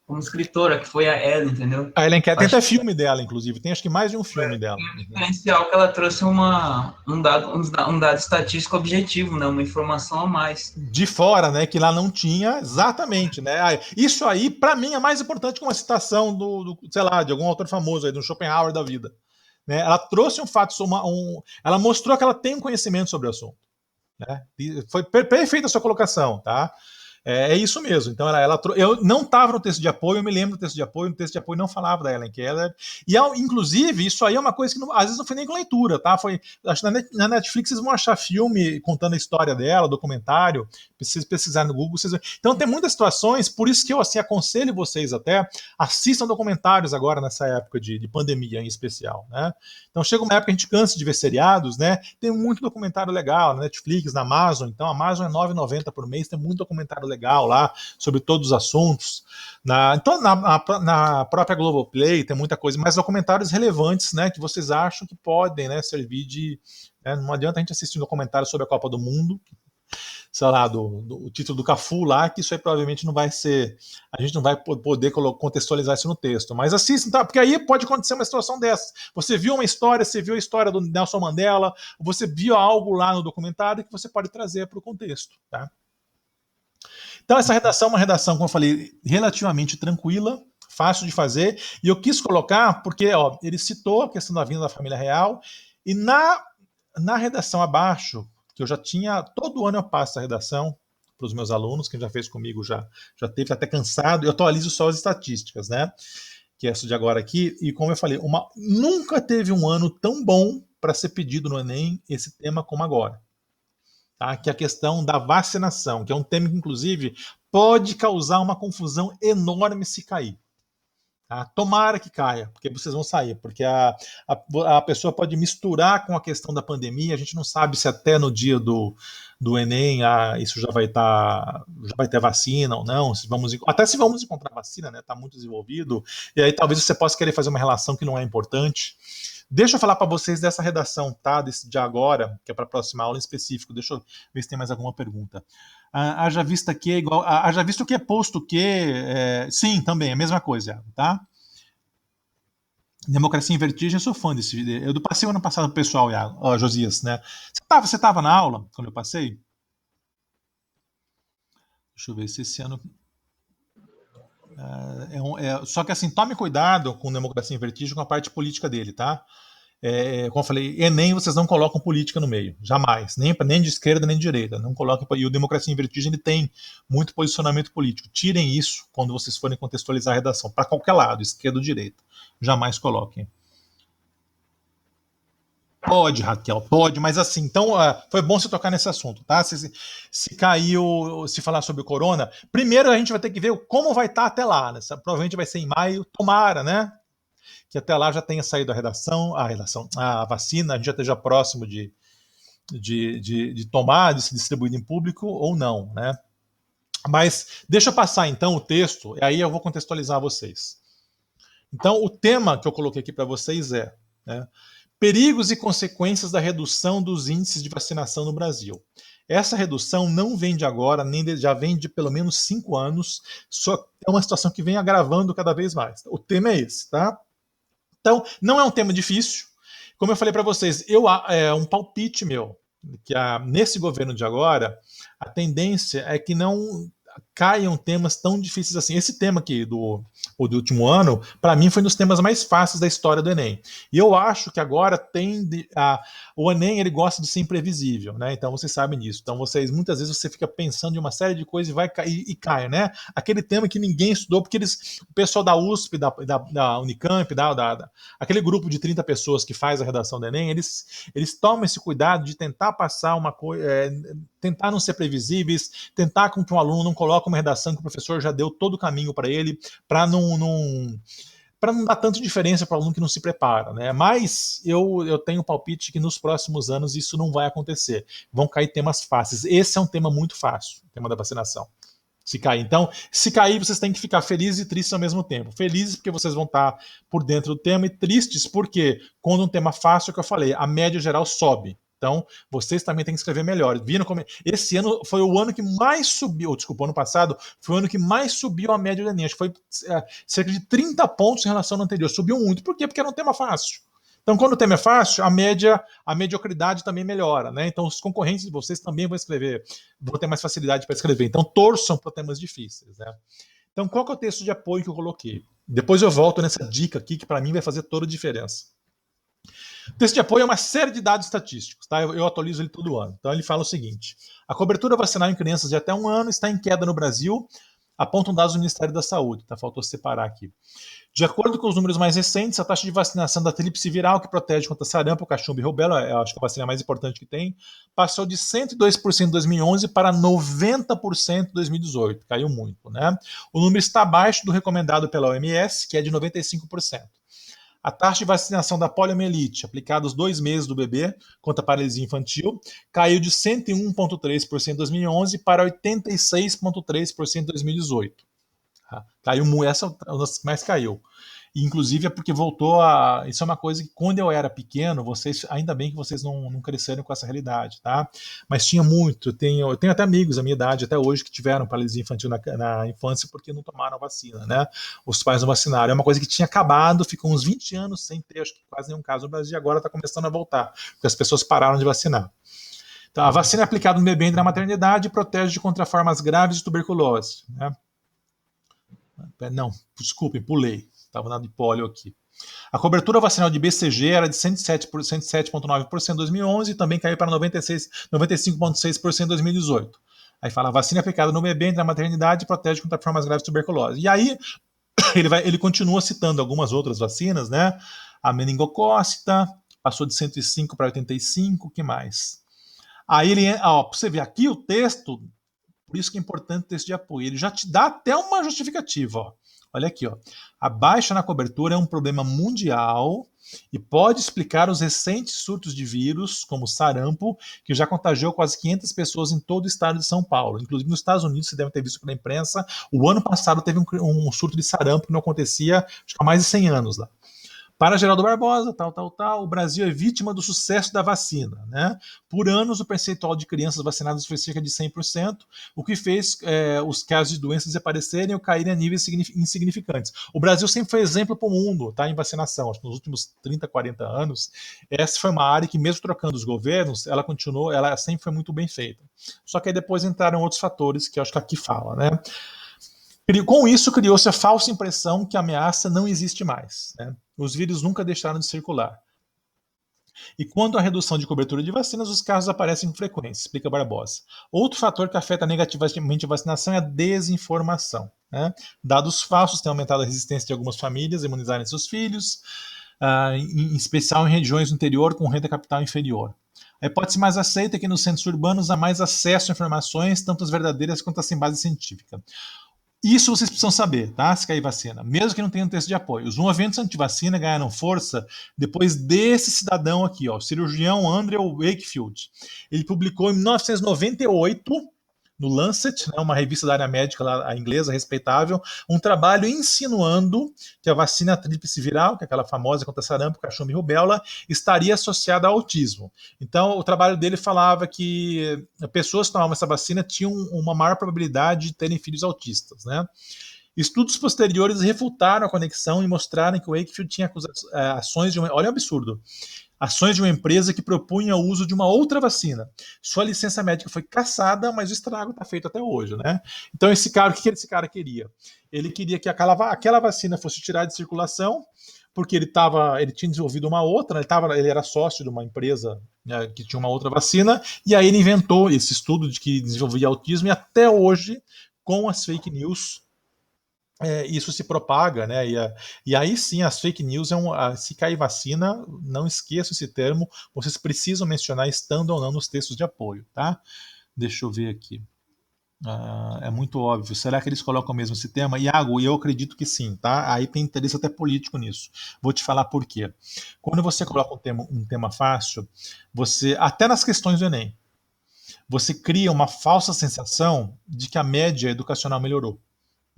[SPEAKER 2] como escritora, que foi a Ellen, entendeu?
[SPEAKER 1] A Ellen Keller tem até filme dela, inclusive. Tem acho que mais de um filme dela.
[SPEAKER 2] Tem um diferencial que ela trouxe um dado estatístico objetivo, né? Uma informação a mais.
[SPEAKER 1] De fora, né? Que lá não tinha, exatamente, né? Isso aí, para mim, é mais importante que uma citação sei lá, de algum autor famoso aí, do Schopenhauer da vida. Né? Ela trouxe um fato, ela mostrou que ela tem um conhecimento sobre o assunto. Né? Foi perfeita a sua colocação, tá? É isso mesmo. Então, eu não estava no texto de apoio, eu me lembro do texto de apoio, no texto de apoio não falava da Ellen Keller. E, inclusive, isso aí é uma coisa que às vezes não foi nem com leitura, tá? Acho que na Netflix vocês vão achar filme contando a história dela, documentário, precisa pesquisar no Google. Então, tem muitas situações, por isso que eu assim, aconselho vocês até, assistam documentários agora nessa época de pandemia em especial, né? Então, chega uma época que a gente cansa de ver seriados, né? Tem muito documentário legal na Netflix, na Amazon. Então, a Amazon é R$ 9,90 por mês, tem muito documentário legal lá sobre todos os assuntos. Na própria Globoplay tem muita coisa, mas documentários relevantes, né, que vocês acham que podem, né, servir de... Né, não adianta a gente assistir um documentário sobre a Copa do Mundo, sei lá, o título do Cafu lá, que isso aí provavelmente não vai ser... A gente não vai poder contextualizar isso no texto. Mas assistam, tá? Porque aí pode acontecer uma situação dessa. Você viu uma história, você viu a história do Nelson Mandela, você viu algo lá no documentário que você pode trazer para o contexto, tá? Então, essa redação é uma redação, como eu falei, relativamente tranquila, fácil de fazer, e eu quis colocar porque ele citou a questão da vinda da família real, e na redação abaixo, que eu já tinha, todo ano eu passo essa redação para os meus alunos, quem já fez comigo já teve até cansado, eu atualizo só as estatísticas, né? Que é essa de agora aqui, e como eu falei, nunca teve um ano tão bom para ser pedido no Enem esse tema como agora. Tá? Que é a questão da vacinação, que é um tema que, inclusive, pode causar uma confusão enorme se cair. Tá? Tomara que caia, porque vocês vão sair, porque a pessoa pode misturar com a questão da pandemia, a gente não sabe se até no dia do Enem isso já vai ter vacina ou não, até se vamos encontrar vacina, né? Está muito desenvolvido, e aí talvez você possa querer fazer uma relação que não é importante. Deixa eu falar para vocês dessa redação, tá? De agora, que é para a próxima aula em específico. Deixa eu ver se tem mais alguma pergunta. Haja vista que é igual. Haja visto que é posto que. Sim, também, a mesma coisa, tá? Democracia em Vertigem, eu sou fã desse vídeo. Eu passei o ano passado pro pessoal, Josias, né? Você tava na aula quando eu passei? Deixa eu ver se esse ano. Só que assim, tome cuidado com Democracia em Vertigem, com a parte política dele, tá? Como eu falei, Enem vocês não colocam política no meio, jamais, nem de esquerda nem de direita, não coloquem. E o Democracia em Vertigem ele tem muito posicionamento político. Tirem isso quando vocês forem contextualizar a redação, para qualquer lado, esquerda ou direita, jamais coloquem. Pode, Raquel, pode, mas assim, então foi bom você tocar nesse assunto, tá? Se caiu, se falar sobre o corona, primeiro a gente vai ter que ver como vai estar até lá, né? Provavelmente vai ser em maio, tomara, né? Que até lá já tenha saído a vacina, a gente já esteja próximo de tomar, de se distribuir em público ou não, né? Mas deixa eu passar então o texto, e aí eu vou contextualizar vocês. Então, o tema que eu coloquei aqui para vocês né, perigos e consequências da redução dos índices de vacinação no Brasil. Essa redução não vem de agora, já vem de pelo menos 5 anos, só é uma situação que vem agravando cada vez mais. O tema é esse, tá? Então, não é um tema difícil. Como eu falei para vocês, é um palpite meu, que nesse governo de agora, a tendência é que não caiam temas tão difíceis assim. Esse tema aqui do último ano, para mim, foi um dos temas mais fáceis da história do Enem. E eu acho que agora o Enem ele gosta de ser imprevisível, né? Então vocês sabem disso. Então muitas vezes você fica pensando em uma série de coisas e vai cair e cai, né? Aquele tema que ninguém estudou, porque o pessoal da USP, da Unicamp, aquele grupo de 30 pessoas que faz a redação do Enem, eles tomam esse cuidado de tentar passar uma coisa, tentar não ser previsíveis, tentar com que um aluno não coloque uma redação que o professor já deu todo o caminho para ele, para não dar tanta diferença para o aluno que não se prepara, né? Mas eu tenho um palpite que nos próximos anos isso não vai acontecer. Vão cair temas fáceis. Esse é um tema muito fácil, o tema da vacinação. Se cair. Então, se cair, vocês têm que ficar felizes e tristes ao mesmo tempo. Felizes porque vocês vão estar por dentro do tema e tristes porque, quando um tema fácil, é o que eu falei, a média geral sobe. Então, vocês também têm que escrever melhor. Viram como esse ano foi o ano que mais subiu, desculpa, ano passado foi o ano que mais subiu a média do Enem. Acho que foi cerca de 30 pontos em relação ao anterior. Subiu muito. Por quê? Porque era um tema fácil. Então, quando o tema é fácil, a mediocridade também melhora, né? Então, os concorrentes de vocês também vão ter mais facilidade para escrever. Então, torçam para temas difíceis, né? Então, qual que é o texto de apoio que eu coloquei? Depois eu volto nessa dica aqui, que para mim vai fazer toda a diferença. O texto de apoio é uma série de dados estatísticos, tá? Eu atualizo ele todo ano. Então, ele fala o seguinte: a cobertura vacinal em crianças de até 1 ano está em queda no Brasil, apontam dados do Ministério da Saúde, tá? Faltou separar aqui. De acordo com os números mais recentes, a taxa de vacinação da tríplice viral, que protege contra sarampo, cachumba e rubéola, eu acho que a vacina mais importante que tem, passou de 102% em 2011 para 90% em 2018. Caiu muito, né? O número está abaixo do recomendado pela OMS, que é de 95%. A taxa de vacinação da poliomielite, aplicada aos 2 meses do bebê contra a paralisia infantil, caiu de 101,3% em 2011 para 86,3% em 2018. Caiu muito, essa é uma das que mais caiu. E, inclusive é porque voltou a. Isso é uma coisa que quando eu era pequeno, ainda bem que vocês não cresceram com essa realidade, tá? Mas tinha muito. Eu tenho até amigos da minha idade até hoje que tiveram paralisia infantil na infância porque não tomaram vacina, né? Os pais não vacinaram. É uma coisa que tinha acabado, ficou uns 20 anos sem ter, acho que quase nenhum caso no Brasil, e agora está começando a voltar, porque as pessoas pararam de vacinar. Então, a vacina é aplicada no bebê na maternidade e protege contra formas graves de tuberculose, né? Não, desculpem, pulei. Estava na de pólio aqui. A cobertura vacinal de BCG era de 107,9% em 2011 e também caiu para 95,6% em 2018. Aí fala, a vacina aplicada no bebê na maternidade protege contra formas graves de tuberculose. E aí ele continua citando algumas outras vacinas, né? A meningocócita passou de 105 para 85, o que mais? Aí para você ver aqui o texto, por isso que é importante o texto de apoio. Ele já te dá até uma justificativa, ó. Olha aqui, ó. A baixa na cobertura é um problema mundial e pode explicar os recentes surtos de vírus, como sarampo, que já contagiou quase 500 pessoas em todo o estado de São Paulo. Inclusive nos Estados Unidos, você deve ter visto pela imprensa, o ano passado teve um surto de sarampo que não acontecia acho que há mais de 100 anos lá. Para Geraldo Barbosa, o Brasil é vítima do sucesso da vacina, né? Por anos, o percentual de crianças vacinadas foi cerca de 100%, o que fez os casos de doenças desaparecerem ou caírem a níveis insignificantes. O Brasil sempre foi exemplo para o mundo, tá, em vacinação. Acho que nos últimos 30, 40 anos, essa foi uma área que, mesmo trocando os governos, ela sempre foi muito bem feita. Só que aí depois entraram outros fatores que eu acho que aqui fala, né? Com isso, criou-se a falsa impressão que a ameaça não existe mais, né? Os vírus nunca deixaram de circular. E quando a redução de cobertura de vacinas, os casos aparecem com frequência, explica Barbosa. Outro fator que afeta negativamente a vacinação é a desinformação, né? Dados falsos têm aumentado a resistência de algumas famílias a imunizarem seus filhos, em especial em regiões do interior com renda capital inferior. A hipótese mais aceita é que nos centros urbanos há mais acesso a informações, tanto as verdadeiras quanto as sem base científica. Isso vocês precisam saber, tá? Se cair vacina, mesmo que não tenha um texto de apoio. Os movimentos anti-vacina ganharam força depois desse cidadão aqui, ó, o cirurgião Andrew Wakefield. Ele publicou em 1998, no Lancet, né, uma revista da área médica lá, a inglesa, respeitável, um trabalho insinuando que a vacina tríplice viral, que é aquela famosa contra sarampo, cachumba e rubéola, estaria associada ao autismo. Então, o trabalho dele falava que pessoas que tomavam essa vacina tinham uma maior probabilidade de terem filhos autistas, né? Estudos posteriores refutaram a conexão e mostraram que o Wakefield tinha ações de olha o absurdo, ações de uma empresa que propunha o uso de uma outra vacina. Sua licença médica foi cassada, mas o estrago está feito até hoje, né? Então, esse cara, o que esse cara queria? Ele queria que aquela vacina fosse tirada de circulação, porque ele tinha desenvolvido uma outra, ele era sócio de uma empresa, né, que tinha uma outra vacina, e aí ele inventou esse estudo de que desenvolvia autismo, e até hoje, com as fake news, isso se propaga, né? E aí sim, as fake news se cair vacina, não esqueçam esse termo, vocês precisam mencionar estando ou não nos textos de apoio, tá? Deixa eu ver aqui. É muito óbvio. Será que eles colocam mesmo esse tema? Iago, eu acredito que sim, tá? Aí tem interesse até político nisso. Vou te falar por quê. Quando você coloca um tema fácil, até nas questões do Enem, você cria uma falsa sensação de que a média educacional melhorou.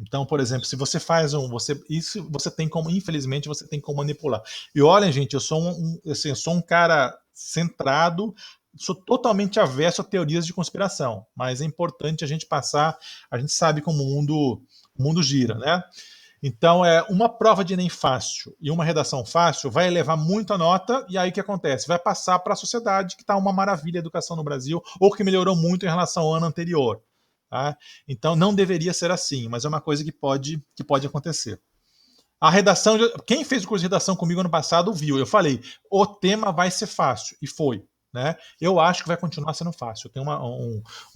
[SPEAKER 1] Então, por exemplo, se você faz isso você tem como, infelizmente, você tem como manipular. E olhem, gente, eu sou eu sou um cara centrado, sou totalmente avesso a teorias de conspiração, mas é importante a gente a gente sabe como o mundo gira, né? Então, uma prova de Enem fácil e uma redação fácil vai elevar muito a nota, e aí o que acontece? Vai passar para a sociedade que está uma maravilha a educação no Brasil, ou que melhorou muito em relação ao ano anterior. Tá? Então não deveria ser assim, mas é uma coisa que pode acontecer. A redação, quem fez o curso de redação comigo ano passado viu, eu falei, o tema vai ser fácil, e foi. Né? Eu acho que vai continuar sendo fácil. Eu tenho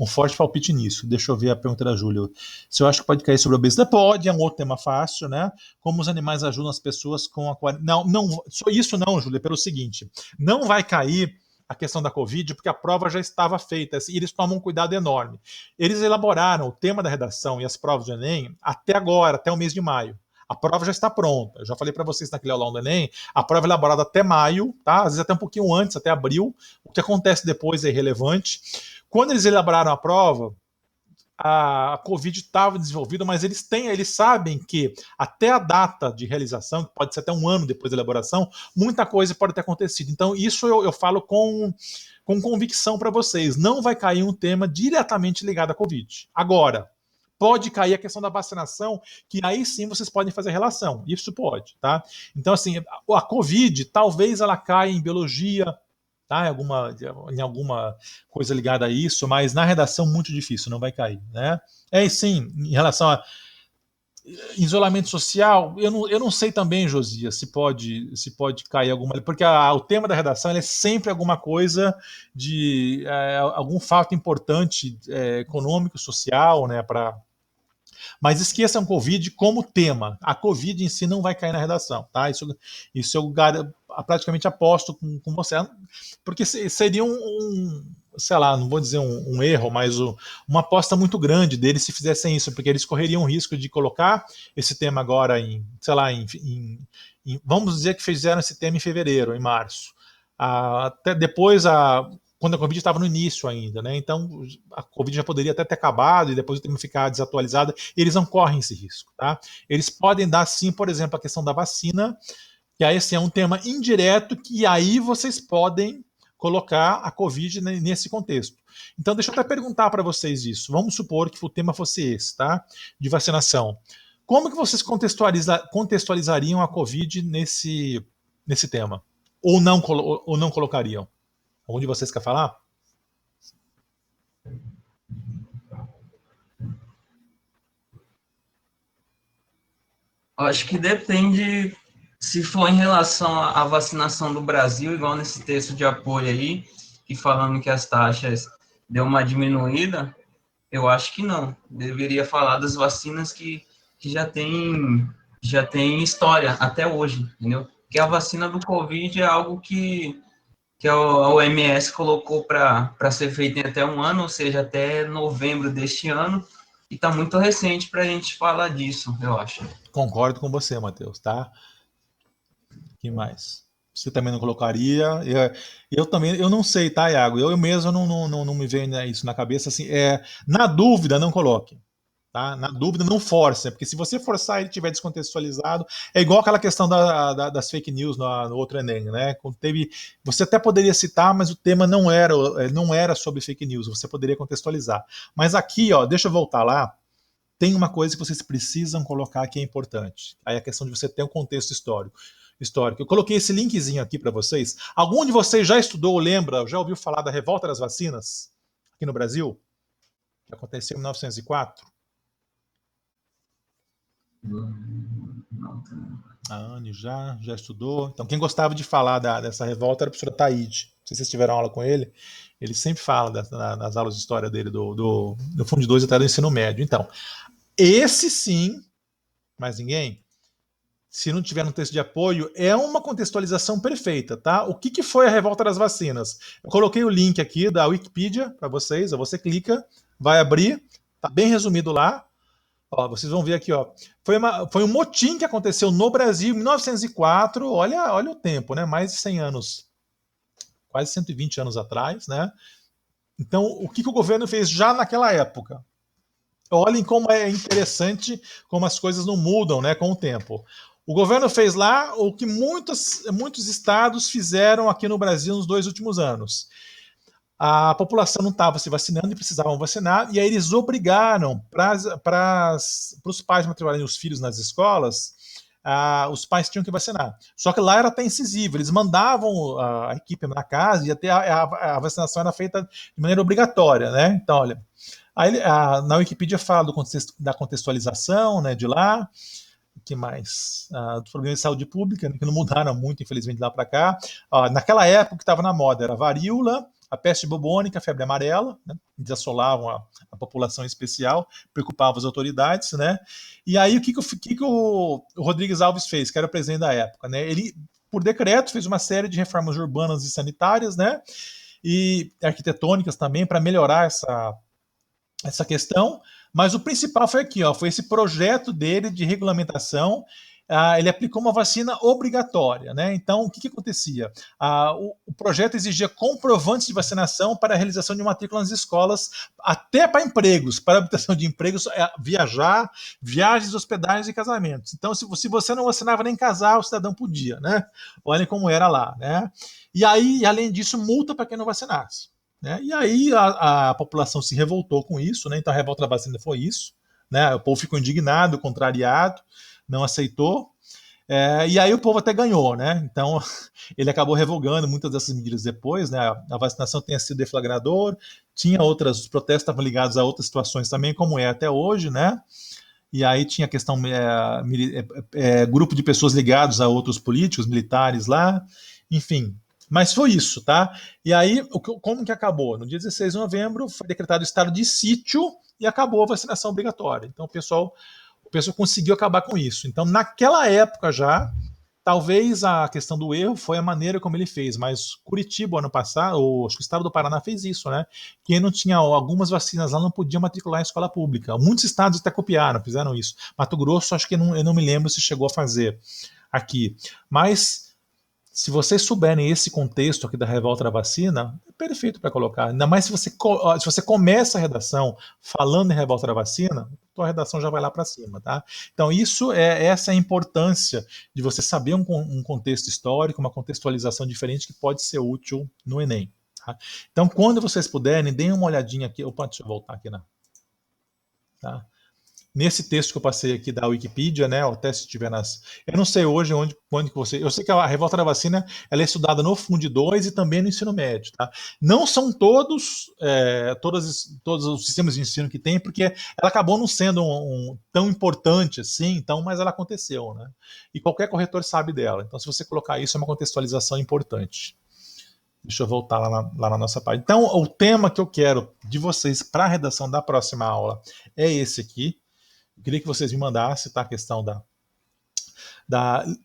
[SPEAKER 1] um forte palpite nisso. Deixa eu ver a pergunta da Júlia. Se eu acho que pode cair sobre a obesidade, pode, é um outro tema fácil, né? Como os animais ajudam as pessoas com a quarentena. Não, isso não, Júlia, pelo seguinte: não vai cair a questão da Covid, porque a prova já estava feita, e eles tomam um cuidado enorme. Eles elaboraram o tema da redação e as provas do Enem até agora, até o mês de maio. A prova já está pronta. Eu já falei para vocês naquele aulão do Enem, a prova é elaborada até maio, tá? Às vezes até um pouquinho antes, até abril. O que acontece depois é irrelevante. Quando eles elaboraram a prova, a Covid estava desenvolvida, mas eles sabem que até a data de realização, que pode ser até um ano depois da elaboração, muita coisa pode ter acontecido. Então, isso eu falo com convicção para vocês. Não vai cair um tema diretamente ligado à Covid. Agora, pode cair a questão da vacinação, que aí sim vocês podem fazer relação. Isso pode, tá? Então, assim, a Covid, talvez ela caia em biologia, tá? Em alguma coisa ligada a isso, mas na redação muito difícil, não vai cair, né? Sim, em relação a isolamento social, eu não sei também, Josias, se pode cair alguma, porque o tema da redação é sempre alguma coisa de algum fato importante econômico, social, né, mas esqueçam Covid como tema. A Covid em si não vai cair na redação, tá? Isso eu praticamente aposto com você. Porque seria sei lá, não vou dizer um erro, mas uma aposta muito grande deles se fizessem isso, porque eles correriam o risco de colocar esse tema agora sei lá, vamos dizer que fizeram esse tema em fevereiro, em março. Até depois quando a Covid estava no início ainda, né? Então a Covid já poderia até ter acabado e depois o tema ficar desatualizado. Eles não correm esse risco, tá? Eles podem dar sim, por exemplo, a questão da vacina, Que aí assim, é um tema indireto que aí vocês podem colocar a Covid nesse contexto. Então, deixa eu até perguntar para vocês isso. Vamos supor que o tema fosse esse, tá? De vacinação. Como que vocês contextualizariam a Covid nesse tema? Ou não colocariam? Algum de vocês quer falar?
[SPEAKER 2] Acho que depende se for em relação à vacinação do Brasil, igual nesse texto de apoio aí, e falando que as taxas deu uma diminuída, eu acho que não. Deveria falar das vacinas que já tem história até hoje, entendeu? Porque a vacina do Covid é algo que a OMS colocou para ser feita em até um ano, ou seja, até novembro deste ano, e está muito recente para a gente falar disso, eu acho.
[SPEAKER 1] Concordo com você, Matheus, tá? Que mais? Você também não colocaria? Eu também, eu não sei, tá, Iago? Eu mesmo não me vejo isso na cabeça. Assim, na dúvida, não coloque. Tá? Na dúvida, não force, porque se você forçar e ele estiver descontextualizado, é igual aquela questão das fake news no outro Enem, né? Quando você até poderia citar, mas o tema não era sobre fake news, você poderia contextualizar. Mas aqui, ó, deixa eu voltar lá, tem uma coisa que vocês precisam colocar que é importante. Aí a questão de você ter um contexto histórico. Eu coloquei esse linkzinho aqui para vocês. Algum de vocês já estudou, lembra, já ouviu falar da Revolta das Vacinas aqui no Brasil? Que aconteceu em 1904? A Anne já estudou. Então, quem gostava de falar dessa revolta era o professor Taíde. Não sei se vocês tiveram aula com ele. Ele sempre fala nas aulas de história dele, do Fundo 2 até do ensino médio. Então, esse sim, mais ninguém, se não tiver no texto de apoio, é uma contextualização perfeita, tá? O que foi a revolta das vacinas? Eu coloquei o link aqui da Wikipedia para vocês. Você clica, vai abrir, tá bem resumido lá. Ó, vocês vão ver aqui, ó. Foi um motim que aconteceu no Brasil em 1904. Olha o tempo, né? Mais de 100 anos, quase 120 anos atrás, né? Então, o que o governo fez já naquela época? Olhem como é interessante como as coisas não mudam, né, com o tempo. O governo fez lá o que muitos estados fizeram aqui no Brasil nos 2 últimos anos. A população não estava se vacinando e precisavam vacinar, e aí eles obrigaram para os pais matricularem os filhos nas escolas, os pais tinham que vacinar. Só que lá era até incisivo, eles mandavam a equipe na casa e até a vacinação era feita de maneira obrigatória, né? Então, olha, aí, na Wikipedia fala da contextualização, né, de lá. O que mais? Dos problemas de saúde pública, né, que não mudaram muito, infelizmente, lá para cá. Naquela época que estava na moda era a varíola, a peste bubônica, a febre amarela, né, eles assolavam a população em especial, preocupavam as autoridades, né? E aí o que o Rodrigues Alves fez, que era o presidente da época, né? Ele, por decreto, fez uma série de reformas urbanas e sanitárias, né? E arquitetônicas também, para melhorar essa questão, mas o principal foi aqui, ó, foi esse projeto dele de regulamentação. Ele aplicou uma vacina obrigatória, né? Então, o que acontecia? O projeto exigia comprovantes de vacinação para a realização de matrícula nas escolas, até para empregos, para obtenção de empregos, viagens, hospedagens e casamentos. Então, se você não vacinava nem casar, o cidadão podia, né? Olhem como era lá, né? E aí, além disso, multa para quem não vacinasse. Né? E aí a população se revoltou com isso, né? Então a revolta da vacina foi isso, né? O povo ficou indignado, contrariado, não aceitou, e aí o povo até ganhou, né? Então ele acabou revogando muitas dessas medidas depois, né? A vacinação tenha sido deflagrador, tinha os protestos estavam ligados a outras situações também, como é até hoje, né? E aí tinha a questão, grupo de pessoas ligados a outros políticos, militares lá, enfim. Mas foi isso, tá? E aí, como que acabou? No dia 16 de novembro foi decretado estado de sítio e acabou a vacinação obrigatória. Então o pessoal conseguiu acabar com isso. Então, naquela época já, talvez a questão do erro foi a maneira como ele fez, mas Curitiba, ano passado, ou acho que o estado do Paraná fez isso, né? Quem não tinha algumas vacinas lá não podia matricular em escola pública. Muitos estados até copiaram, fizeram isso. Mato Grosso, acho que eu não me lembro se chegou a fazer aqui. Mas Se vocês souberem esse contexto aqui da revolta da vacina, é perfeito para colocar. Ainda mais se você começa a redação falando em revolta da vacina, a redação já vai lá para cima, tá? Então, essa é a importância de você saber um contexto histórico, uma contextualização diferente que pode ser útil no Enem. Tá? Então, quando vocês puderem, deem uma olhadinha aqui. Opa, deixa eu voltar aqui, né? Tá? Nesse texto que eu passei aqui da Wikipedia, né, até se tiver eu não sei hoje quando que você... Eu sei que a revolta da vacina ela é estudada no Fundo 2 e também no ensino médio, tá? Não são todos os sistemas de ensino que tem, porque ela acabou não sendo tão importante assim, então, mas ela aconteceu, né? E qualquer corretor sabe dela. Então, se você colocar isso, é uma contextualização importante. Deixa eu voltar lá na nossa página. Então, o tema que eu quero de vocês para a redação da próxima aula é esse aqui. Eu queria que vocês me mandassem, tá, a questão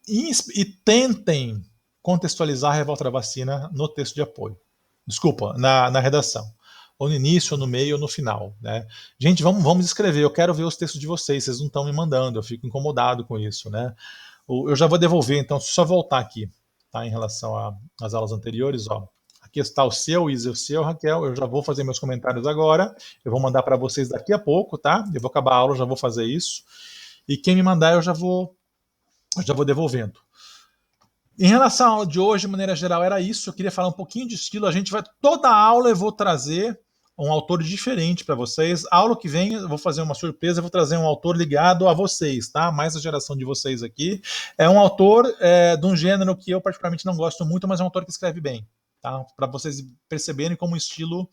[SPEAKER 1] e tentem contextualizar a revolta da vacina no texto de apoio. Desculpa, na redação. Ou no início, ou no meio, ou no final. Né? Gente, vamos escrever. Eu quero ver os textos de vocês. Vocês não estão me mandando. Eu fico incomodado com isso. Né? Eu já vou devolver, então, só voltar aqui, tá, em relação às aulas anteriores. Ó. Aqui está o seu, Isa, o seu, Raquel. Eu já vou fazer meus comentários agora. Eu vou mandar para vocês daqui a pouco, tá? Eu vou acabar a aula, já vou fazer isso. E quem me mandar, eu já vou devolvendo. Em relação à aula de hoje, de maneira geral, era isso. Eu queria falar um pouquinho de estilo. Toda a aula eu vou trazer um autor diferente para vocês. A aula que vem, eu vou fazer uma surpresa, eu vou trazer um autor ligado a vocês, tá? Mais a geração de vocês aqui. É um autor de um gênero que eu particularmente não gosto muito, mas é um autor que escreve bem. Tá? Para vocês perceberem como o estilo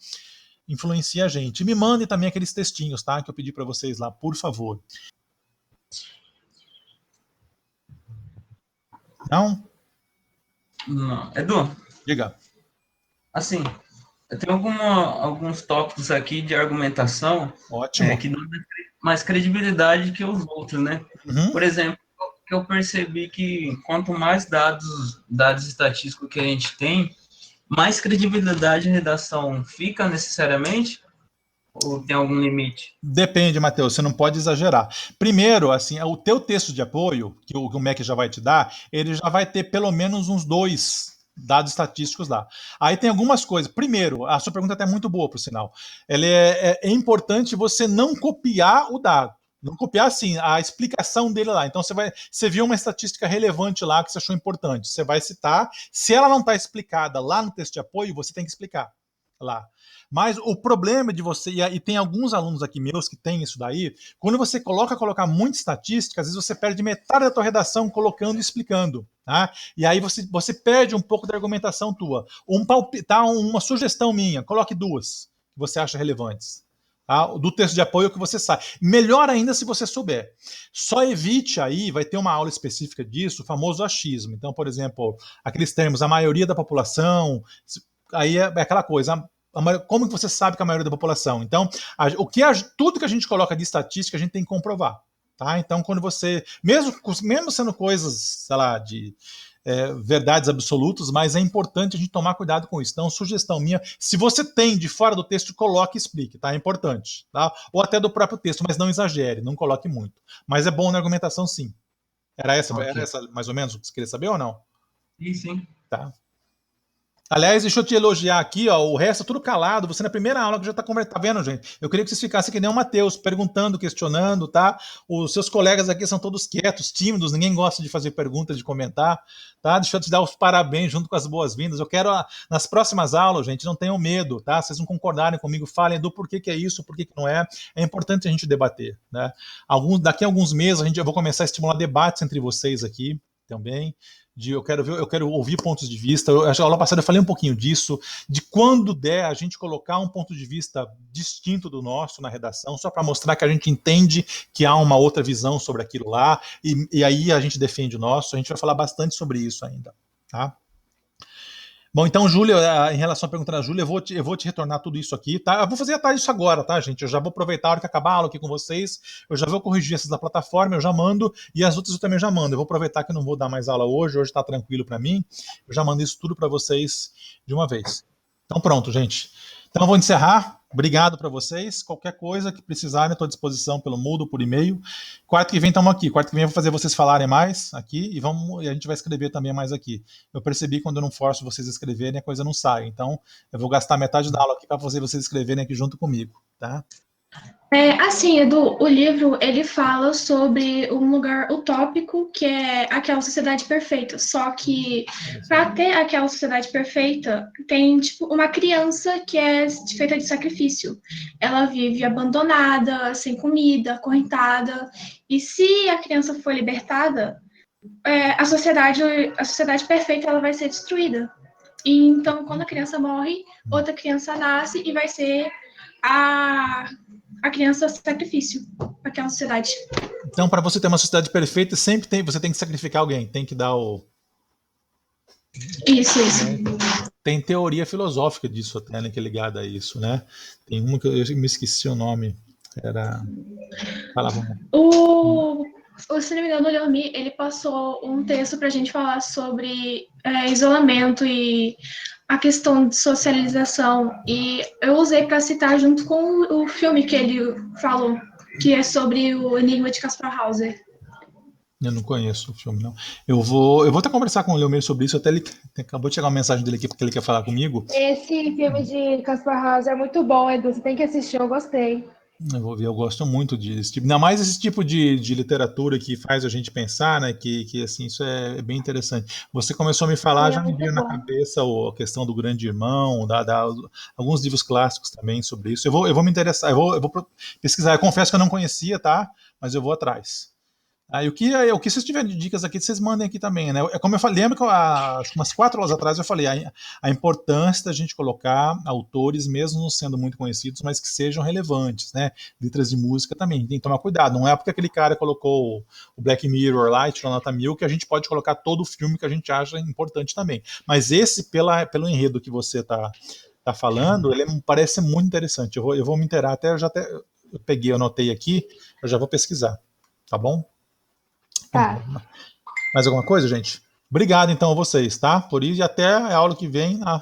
[SPEAKER 1] influencia a gente. E me mandem também aqueles textinhos, tá? Que eu pedi para vocês lá, por favor. Não?
[SPEAKER 2] Não. Edu?
[SPEAKER 1] Diga.
[SPEAKER 2] Assim, eu tenho alguns tópicos aqui de argumentação que dão mais credibilidade que os outros, né?
[SPEAKER 1] Uhum.
[SPEAKER 2] Por exemplo, eu percebi que quanto mais dados estatísticos que a gente tem, mais credibilidade em redação fica necessariamente? Ou tem algum limite?
[SPEAKER 1] Depende, Matheus, você não pode exagerar. Primeiro, assim, o teu texto de apoio, que o MEC já vai te dar, ele já vai ter pelo menos uns 2 dados estatísticos lá. Aí tem algumas coisas. Primeiro, a sua pergunta até é muito boa, por sinal. É importante você não copiar o dado. Não copiar, assim, a explicação dele lá. Então, você viu uma estatística relevante lá que você achou importante. Você vai citar. Se ela não está explicada lá no texto de apoio, você tem que explicar lá. Mas o problema de você, e tem alguns alunos aqui meus que tem isso daí, quando você colocar muita estatística, às vezes você perde metade da tua redação colocando e explicando. Tá? E aí você perde um pouco da argumentação tua. Uma sugestão minha, coloque 2 que você acha relevantes. Tá? Do texto de apoio que você sabe. Melhor ainda se você souber. Só evite aí, vai ter uma aula específica disso, o famoso achismo. Então, por exemplo, aqueles termos, a maioria da população, aí é aquela coisa, como que você sabe que a maioria da população? Então, tudo que a gente coloca de estatística, a gente tem que comprovar. Tá? Então, quando você, mesmo sendo coisas, sei lá, de verdades absolutas, mas é importante a gente tomar cuidado com isso. Então, sugestão minha, se você tem de fora do texto, coloque e explique, tá? É importante. Tá? Ou até do próprio texto, mas não exagere, não coloque muito. Mas é bom na argumentação, sim. Era essa mais ou menos o que você queria saber ou não?
[SPEAKER 2] Sim.
[SPEAKER 1] Tá. Aliás, deixa eu te elogiar aqui, ó, o resto é tudo calado, você na primeira aula que já tá conversando, tá vendo, gente? Eu queria que vocês ficassem que nem o Matheus, perguntando, questionando, tá? Os seus colegas aqui são todos quietos, tímidos, ninguém gosta de fazer perguntas, de comentar, tá? Deixa eu te dar os parabéns junto com as boas-vindas. Eu quero, nas próximas aulas, gente, não tenham medo, tá? Vocês não concordarem comigo, falem do porquê que é isso, porquê que não é. É importante a gente debater, né? Daqui a alguns meses, eu vou começar a estimular debates entre vocês aqui também. Eu quero ouvir pontos de vista. A aula passada eu falei um pouquinho disso, de quando der a gente colocar um ponto de vista distinto do nosso na redação, só para mostrar que a gente entende que há uma outra visão sobre aquilo lá, e aí a gente defende o nosso. A gente vai falar bastante sobre isso ainda, tá? Bom, então, Júlia, em relação à pergunta da Júlia, eu vou te retornar tudo isso aqui, tá? Eu vou fazer isso agora, tá, gente? Eu já vou aproveitar a hora que acabar a aula aqui com vocês, eu já vou corrigir essas da plataforma, eu já mando, e as outras eu também já mando. Eu vou aproveitar que eu não vou dar mais aula hoje tá tranquilo para mim, eu já mando isso tudo para vocês de uma vez. Então, pronto, gente. Então, eu vou encerrar, Obrigado para vocês. Qualquer coisa que precisarem, estou à disposição pelo Moodle, por e-mail. Quarta que vem estamos aqui. Quarta que vem eu vou fazer vocês falarem mais aqui e a gente vai escrever também mais aqui. Eu percebi que quando eu não forço vocês a escreverem, a coisa não sai. Então, eu vou gastar metade da aula aqui para fazer vocês escreverem aqui junto comigo, tá?
[SPEAKER 3] Assim, Edu, o livro, ele fala sobre um lugar utópico que é aquela sociedade perfeita. Só que, para ter aquela sociedade perfeita, tem, tipo, uma criança que é feita de sacrifício. Ela vive abandonada, sem comida, acorrentada. E se a criança for libertada, a sociedade perfeita, ela vai ser destruída. E, então, quando a criança morre, outra criança nasce e vai ser a criança sacrifício para aquela sociedade.
[SPEAKER 1] Então, para você ter uma sociedade perfeita, você tem que sacrificar alguém, tem que dar o...
[SPEAKER 3] Isso.
[SPEAKER 1] Tem teoria filosófica disso até, né, que é ligada a isso, né? Tem uma que eu me esqueci o nome. Era...
[SPEAKER 3] Se não me engano, o Leomi, ele passou um texto para a gente falar sobre isolamento e a questão de socialização. E eu usei para citar junto com o filme que ele falou, que é sobre o Enigma de Caspar Hauser.
[SPEAKER 1] Eu não conheço o filme, não. Eu vou até conversar com o Leomir sobre isso, até ele acabou de chegar uma mensagem dele aqui porque ele quer falar comigo.
[SPEAKER 4] Esse filme de Caspar Hauser é muito bom, Edu, você tem que assistir, eu gostei.
[SPEAKER 1] Eu vou ver, eu gosto muito desse tipo, ainda mais esse tipo de literatura que faz a gente pensar, né, que assim, isso é bem interessante. Você começou a me falar, já me veio na cabeça a questão do Grande Irmão, alguns livros clássicos também sobre isso. Eu vou me interessar, eu vou pesquisar, eu confesso que eu não conhecia, tá, mas eu vou atrás. O que vocês tiverem de dicas aqui, vocês mandem aqui também, né? É como eu falei, lembra que umas 4 aulas atrás eu falei a importância da gente colocar autores, mesmo não sendo muito conhecidos, mas que sejam relevantes, né? Letras de música também, tem que tomar cuidado. Não é porque aquele cara colocou o Black Mirror lá e tirou nota 1000 que a gente pode colocar todo o filme que a gente acha importante também. Mas esse, pelo enredo que você tá falando, ele parece muito interessante. Eu vou me inteirar, eu anotei aqui, eu já vou pesquisar, tá bom?
[SPEAKER 4] Tá.
[SPEAKER 1] Mais alguma coisa, gente? Obrigado, então, a vocês, tá? Por isso, e até a aula que vem, na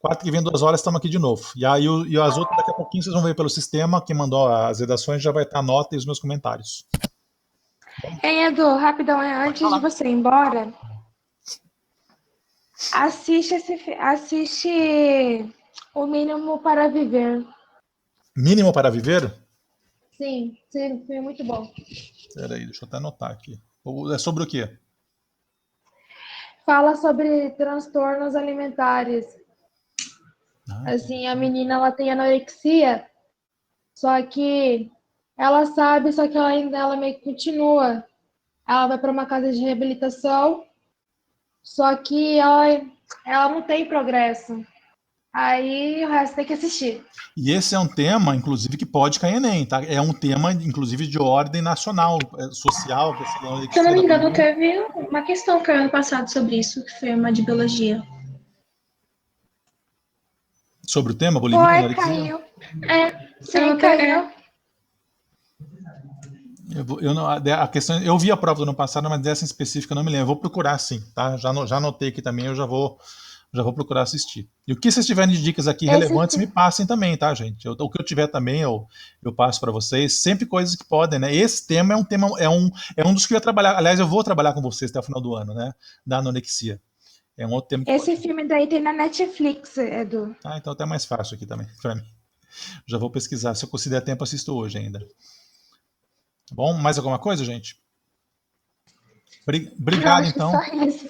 [SPEAKER 1] quarta que vem, 2 horas, estamos aqui de novo. E as outras, daqui a pouquinho, vocês vão ver pelo sistema. Quem mandou as redações já vai estar a nota e os meus comentários.
[SPEAKER 4] Ei, Edu, rapidão, antes de você ir embora, assiste O Mínimo para Viver.
[SPEAKER 1] Mínimo para Viver?
[SPEAKER 4] Sim, é muito bom.
[SPEAKER 1] Peraí, deixa eu até anotar aqui. É sobre o quê?
[SPEAKER 4] Fala sobre transtornos alimentares. Assim, a menina, ela tem anorexia, só que ela sabe, só que ela meio que continua. Ela vai para uma casa de reabilitação, só que ela não tem progresso. Aí o resto tem que assistir.
[SPEAKER 1] E esse é um tema, inclusive, que pode cair em Enem, tá? É um tema, inclusive, de ordem nacional, social.
[SPEAKER 3] Se eu não me engano, teve uma questão que ano passado sobre isso, que foi uma de biologia.
[SPEAKER 1] Sobre o tema, bulimia?
[SPEAKER 4] Caiu.
[SPEAKER 3] Sim, caiu.
[SPEAKER 1] A questão, eu vi a prova do ano passado, mas dessa em específica eu não me lembro. Eu vou procurar sim, tá? Já anotei aqui também, eu já vou procurar assistir. E o que vocês tiverem de dicas aqui relevantes, me passem também, tá, gente? O que eu tiver também, eu passo para vocês. Sempre coisas que podem, né? Esse tema é um dos que eu ia trabalhar. Aliás, eu vou trabalhar com vocês até o final do ano, né? Da anorexia. É um outro tema.
[SPEAKER 4] Esse filme daí tem na Netflix, Edu.
[SPEAKER 1] Ah, então até mais fácil aqui também, para mim. Já vou pesquisar. Se eu conseguir tempo, assisto hoje ainda. Tá bom? Mais alguma coisa, gente? Obrigado, então.
[SPEAKER 4] Só isso.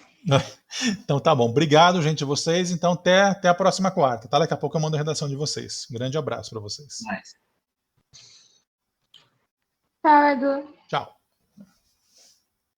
[SPEAKER 1] Então tá bom. Obrigado, gente, a vocês. Então até a próxima quarta, tá? Daqui a pouco eu mando a redação de vocês. Um grande abraço para vocês.
[SPEAKER 4] Tchau, Edu.
[SPEAKER 1] Tchau.